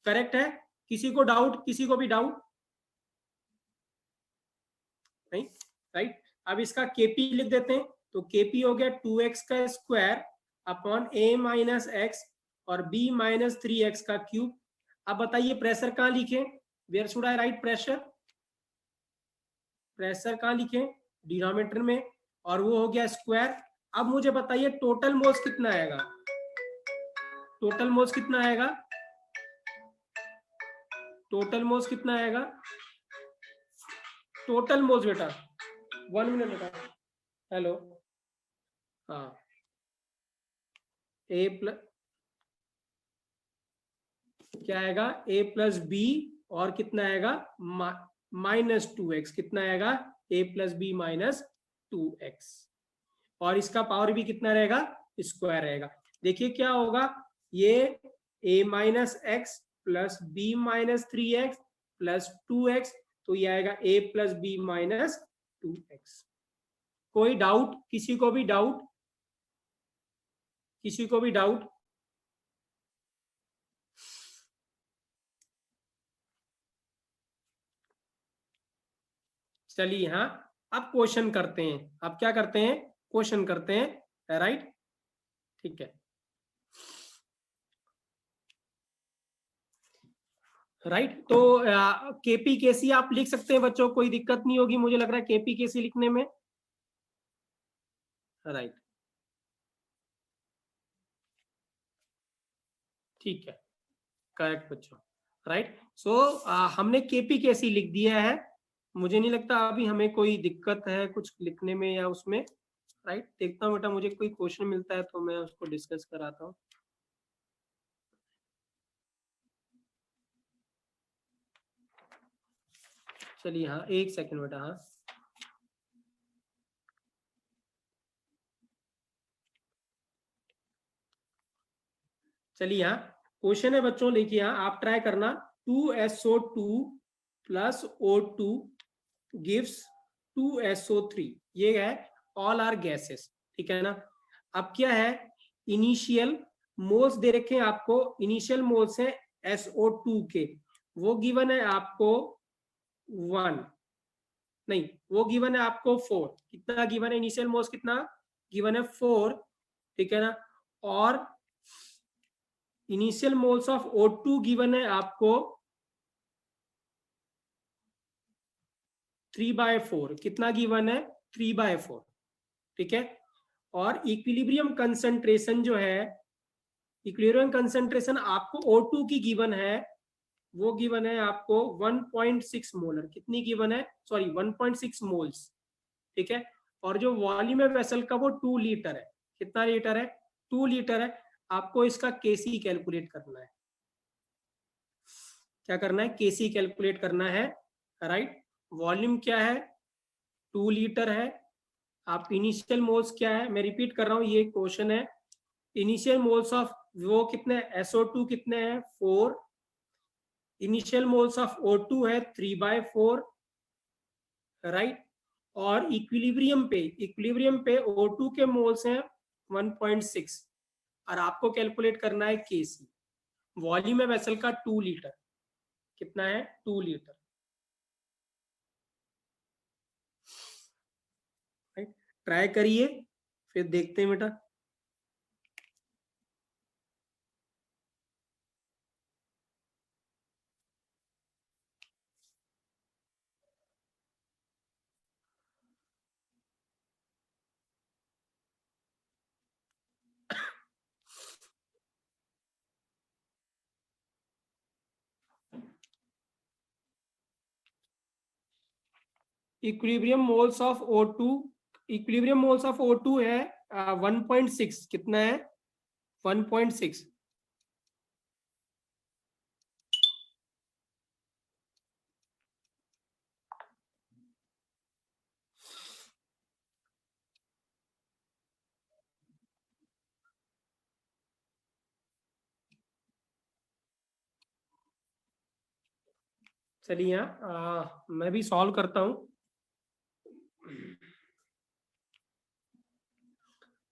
करेक्ट है? किसी को डाउट? किसी को भी डाउट नहीं, राइट? अब इसका केपी लिख देते हैं, तो केपी हो गया 2x का square upon a minus x और b माइनस 3x का क्यूब। अब बताइए प्रेशर कहाँ लिखे? Where should I write pressure? Pressure कहाँ लिखे? डिनोमिनेटर में, और वो हो गया स्क्वायर। अब मुझे बताइए टोटल मोल्स कितना आएगा? टोटल मोल्स कितना आएगा? टोटल मोल्स कितना आएगा? टोटल मोल्स बेटा, 1 मिनट बेटा, हेलो, हाँ, ए प्लस क्या आएगा? a प्लस बी, और कितना आएगा? -2x। कितना आएगा? a plus b minus 2x, और इसका पावर भी कितना रहेगा? स्क्वायर रहेगा। देखिए क्या होगा, ये a minus x plus b minus 3x plus 2x, तो ये आएगा a plus b minus 2x। कोई डाउट? किसी को भी डाउट? किसी को भी डाउट? चलिए हाँ, अब क्वेश्चन करते हैं। अब क्या करते हैं? क्वेश्चन करते हैं, राइट? ठीक है, राइट? तो केपी केसी आप लिख सकते हैं बच्चों, कोई दिक्कत नहीं होगी मुझे लग रहा है केपी केसी लिखने में, राइट? ठीक है, करेक्ट बच्चों, राइट? सो हमने केपी केसी लिख दिया है। मुझे नहीं लगता अभी हमें कोई दिक्कत है कुछ लिखने में या उसमें, राइट? देखता हूँ बेटा, मुझे कोई क्वेश्चन मिलता है तो मैं उसको डिस्कस कराता हूँ। चलिए हाँ, एक सेकंड बेटा, हाँ। चलिए यहाँ क्वेश्चन है बच्चों, देखिए यहाँ आप ट्राई करना। 2SO2 plus O2 gives 2SO3, ये है ऑल आर गैसेस, ठीक है ना? अब क्या है, इनिशियल मोल्स दे रखे हैं आपको, इनिशियल मोल्स है SO2 के, वो गिवन है आपको 1, नहीं, वो गिवन है आपको 4, कितना गिवन है इनिशियल मोल्स, कितना गिवन है 4, ठीक है ना। और initial moles of O2 given है आपको 3/4, कितना गिवन है 3/4, ठीक है। और इक्विलिब्रियम कंसंट्रेशन जो है, इक्विलिब्रियम कंसंट्रेशन आपको O2 की गिवन है, वो गिवन है आपको 1.6 मोलर, कितनी गिवन है, सॉरी 1.6 मोल्स, ठीक है। और जो वॉल्यूम है वेसल का वो 2 लीटर है, कितना लीटर है, 2 लीटर है। आपको इसका केसी कैलकुलेट करना है, क्या करना है, केसी कैलकुलेट करना है, राइट। वॉल्यूम क्या है, 2 लीटर है। आप इनिशियल मोल्स क्या है, मैं रिपीट कर रहा हूं, ये क्वेश्चन है। इनिशियल मोल्स ऑफ वो कितने, SO2 कितने हैं 4, इनिशियल मोल्स ऑफ O2 है 3/4, राइट। और इक्विलिब्रियम पे O2 के मोल्स हैं 1.6, और आपको कैलकुलेट करना है केसी। वॉल्यूम है वेसल का 2 लीटर, कितना है 2 लीटर, राइट। ट्राई करिए, फिर देखते हैं बेटा। Equilibrium moles of O2, equilibrium moles of O2 है 1.6, कितना है 1.6। चलिए मैं भी सॉल्व करता हूं।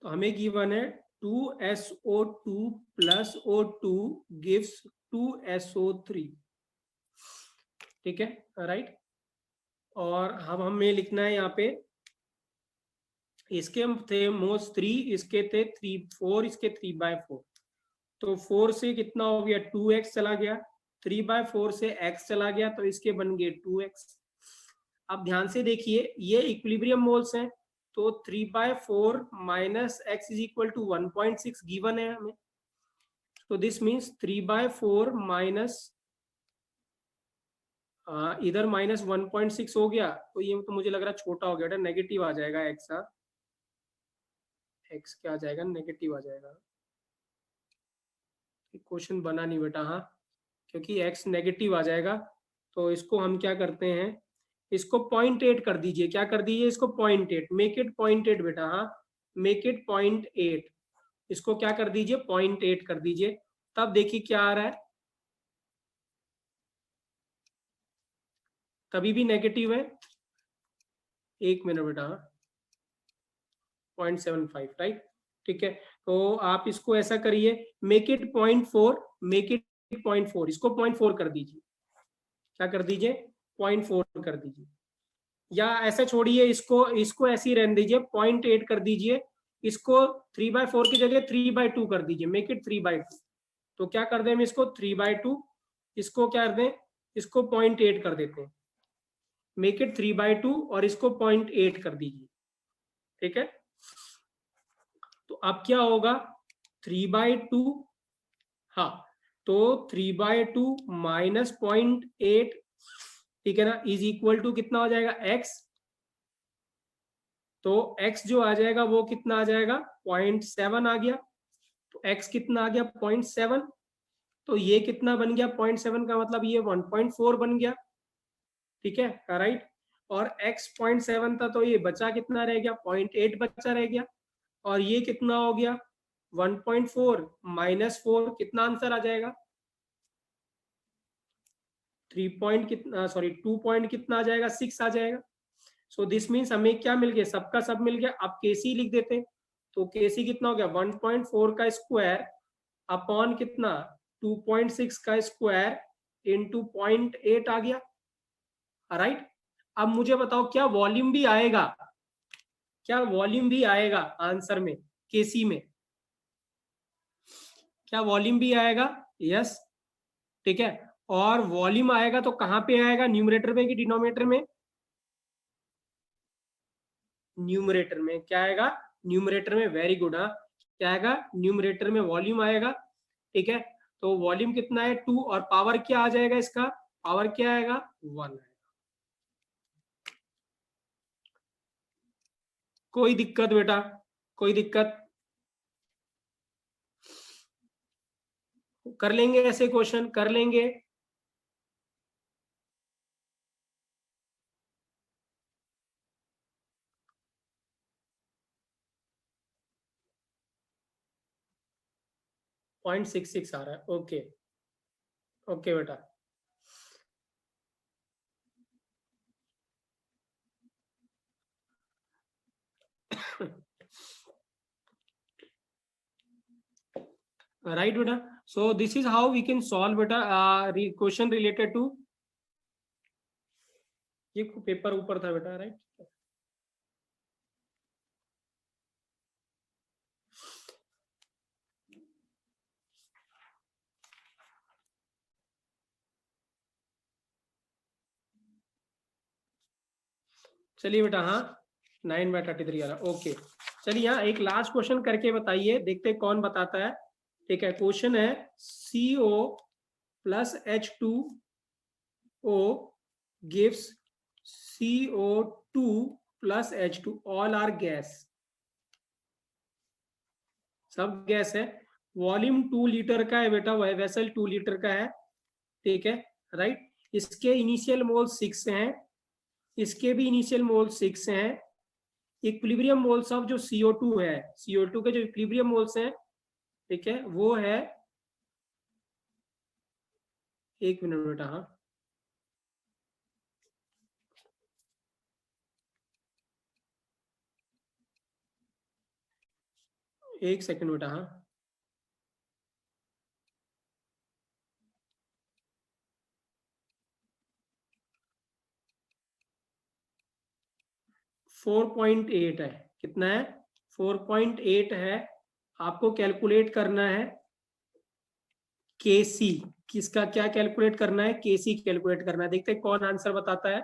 तो हमें गिवन है 2SO2 plus O2 gives 2SO3, ठीक है, राइट। और हम हमें लिखना है यहाँ पे, इसके थे मोल्स 3, इसके थे 3 4, इसके 3/4। तो 4 से कितना हो गया 2x चला गया, 3/4 से x चला गया, तो इसके बन गए 2x। अब ध्यान से देखिए, ये इक्विलिब्रियम मोल्स हैं, तो 3/4 minus x is equal to 1.6 given है हमें। तो दिस मीन्स 3/4 माइनस, इधर माइनस 1.6 हो गया, तो ये तो मुझे लग रहा है छोटा हो गया, नेगेटिव आ जाएगा x, x क्या आ जाएगा, नेगेटिव आ जाएगा। क्वेश्चन बना नहीं बेटा, हाँ, क्योंकि x नेगेटिव आ जाएगा। तो इसको हम क्या करते हैं, इसको 0.8 कर दीजिए, क्या कर दीजिए इसको 0.8, मेक इट 0.8 बेटा, हाँ, मेक इट 0.8, इसको क्या कर दीजिए 0.8 कर दीजिए। तब देखिए क्या आ रहा है, तभी भी नेगेटिव है, 1 मिनट बेटा, 0.75, राइट, ठीक है। तो आप इसको ऐसा करिए, मेक इट 0.4, मेक इट 0.4, इसको 0.4 कर दीजिए, क्या कर दीजिए 0.4 कर दीजिए, या ऐसे छोड़िए इसको, इसको ऐसे ही रहने दीजिए, 0.8 कर दीजिए, इसको 3/4 की जगह 3/2 कर दीजिए, मेक इट 3/2। तो क्या कर दें हम इसको 3/2, इसको क्या कर दें, इसको 0.8 कर देते हैं, मेक इट 3/2 और इसको 0.8 कर दीजिए, ठीक है। तो अब क्या होगा 3/2, हाँ, तो 3/2 माइनस 0.8, ठीक है ना, इज इक्वल टू कितना हो जाएगा x। तो x जो आ जाएगा वो कितना आ जाएगा 0.7 आ गया, तो x कितना आ गया 0.7, तो ये कितना बन गया 0.7 का मतलब ये 1.4 बन गया, ठीक है, राइट। और x 0.7 था, तो ये बचा कितना रह गया 0.8 बचा रह गया, और ये कितना हो गया 1.4 माइनस 4, कितना आंसर आ जाएगा 3 पॉइंट कितना, सॉरी 2 पॉइंट कितना आ जाएगा 6 आ जाएगा। सो दिस मीन्स हमें क्या मिल गया, सबका सब मिल गया। अब केसी लिख देते हैं, तो केसी कितना हो गया 1.4 का स्क्वायर अपॉन कितना 2.6 का स्क्वायर इंटू 0.8 आ गया, राइट। अब मुझे बताओ क्या वॉल्यूम भी आएगा, क्या वॉल्यूम भी आएगा आंसर में केसी में, क्या वॉल्यूम भी आएगा? यस, ठीक है। और वॉल्यूम आएगा तो कहां पे आएगा, न्यूमरेटर में कि डिनोमिनेटर में? न्यूमरेटर में। क्या आएगा? न्यूमरेटर में। Very good. हाँ, क्या आएगा? न्यूमरेटर में वॉल्यूम आएगा, ठीक है। तो वॉल्यूम कितना है? 2, और पावर क्या आ जाएगा इसका? पावर क्या आएगा? 1 आएगा। कोई दिक्कत बेटा? कोई दिक्कत? कर लेंगे ऐसे क्वेश्चन, कर लेंगे। पॉइंट 66 आ रहा है। ओके, ओके बेटा। राइट बेटा। So this is how we can solve बेटा क्वेश्चन रिलेटेड टू, ये पेपर ऊपर था बेटा, राइट। चलिए बेटा, हाँ 9/33 आ रहा। ओके, चलिए यहाँ एक लास्ट क्वेश्चन करके बताइए, देखते हैं कौन बताता है। ठीक है, क्वेश्चन है CO plus H2O gives CO2 plus H2, all are gas, सब गैस है। वॉल्यूम 2 लीटर का है बेटा, वह वेसल 2 लीटर का है, ठीक है, राइट। इसके इनिशियल मोल 6 हैं, इसके भी इनिशियल मोल 6 हैं। इक्विलिब्रियम मोल्स ऑफ जो CO2 है, CO2 के जो इक्विलिब्रियम मोल्स हैं, ठीक है, वो है, एक मिनट बेटा, हाँ एक सेकंड बेटा, हाँ 4.8 है। कितना है? 4.8 है। आपको कैलकुलेट करना है केसी, किसका क्या कैलकुलेट करना है? केसी कैलकुलेट करना है। देखते हैं कौन आंसर बताता है।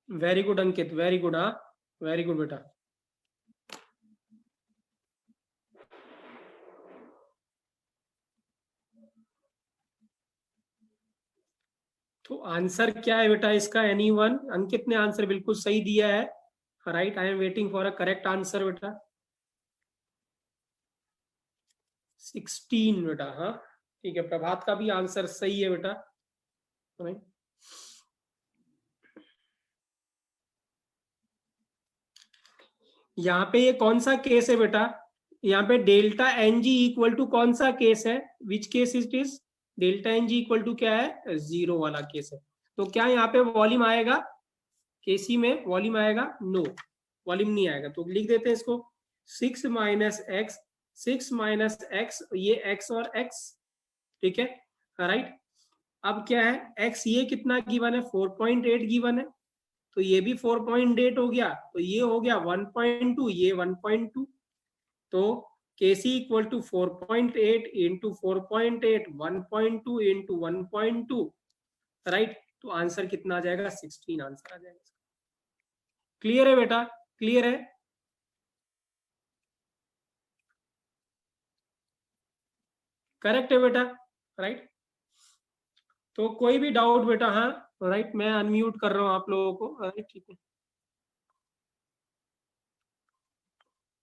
वेरी गुड अंकित, वेरी गुड। हाँ, वेरी गुड बेटा। तो आंसर क्या है बेटा इसका? एनीवन? अंकित ने आंसर बिल्कुल सही दिया है, right. I am waiting for a correct answer बेटा। 16 बेटा, हाँ ठीक है। प्रभात का भी आंसर सही है बेटा, राइट। यहाँ पे ये कौन सा केस है बेटा? यहाँ पे delta N G equal to कौन सा केस है? Which case it is? Delta N G equal to क्या है? 0 वाला केस है। तो क्या यहाँ पे वॉल्यूम आएगा? केसी में वॉल्यूम आएगा? नो, वॉल्यूम नहीं आएगा। तो लिख देते हैं इसको 6 माइनस एक्स, 6 माइनस एक्स, ये एक्स और एक्स, ठीक है, राइट। अब क्या है? एक्स ये कितना गिवन है? 4.8 गिवन है, तो ये भी 4.8 हो गया, तो ये हो गया 1.2, ये 1.2। तो KC equal to 4.8 into 4.8, 1.2 into 1.2, right. तो आंसर कितना आ जाएगा? 16 आंसर आ जाएगा। क्लियर है बेटा? क्लियर है? करेक्ट है बेटा, राइट। तो कोई भी डाउट बेटा? हाँ राइट, मैं अनम्यूट कर रहा हूँ आप लोगों को, राइट, ठीक है।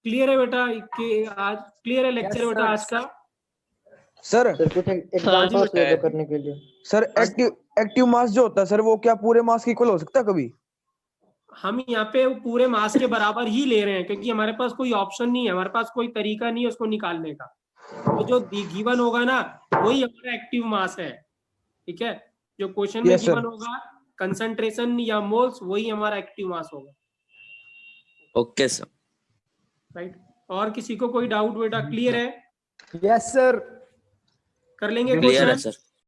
क्लियर है बेटा कि आज क्लियर है लेक्चर बेटा आज का?
सर
कुछ
हाँ जी
एग्जांपल्स
बेटा।
दे दो करने के लिए।
सर एक्टिव मास जो होता है सर, वो क्या पूरे मास के इक्वल हो सकता है कभी?
हम यहाँ पे पूरे मास के बराबर ही ले रहे हैं, क्योंकि हमारे पास कोई ऑप्शन नहीं है, हमारे पास कोई तरीका नहीं है उसको निकालने का। तो जो गिवन होगा ना, वही हमारा एक्टिव मास है, ठीक है। जो क्वेश्चन में
यस सर।
गिवन होगा कंसंट्रेशन या मोल्स वही हमारा एक्टिव मास होगा।
Okay sir.
राइट, और किसी को कोई डाउट बेटा? क्लियर है?
Yes sir.
कर लेंगे
क्लियर है
क्वेश्चन?
सर।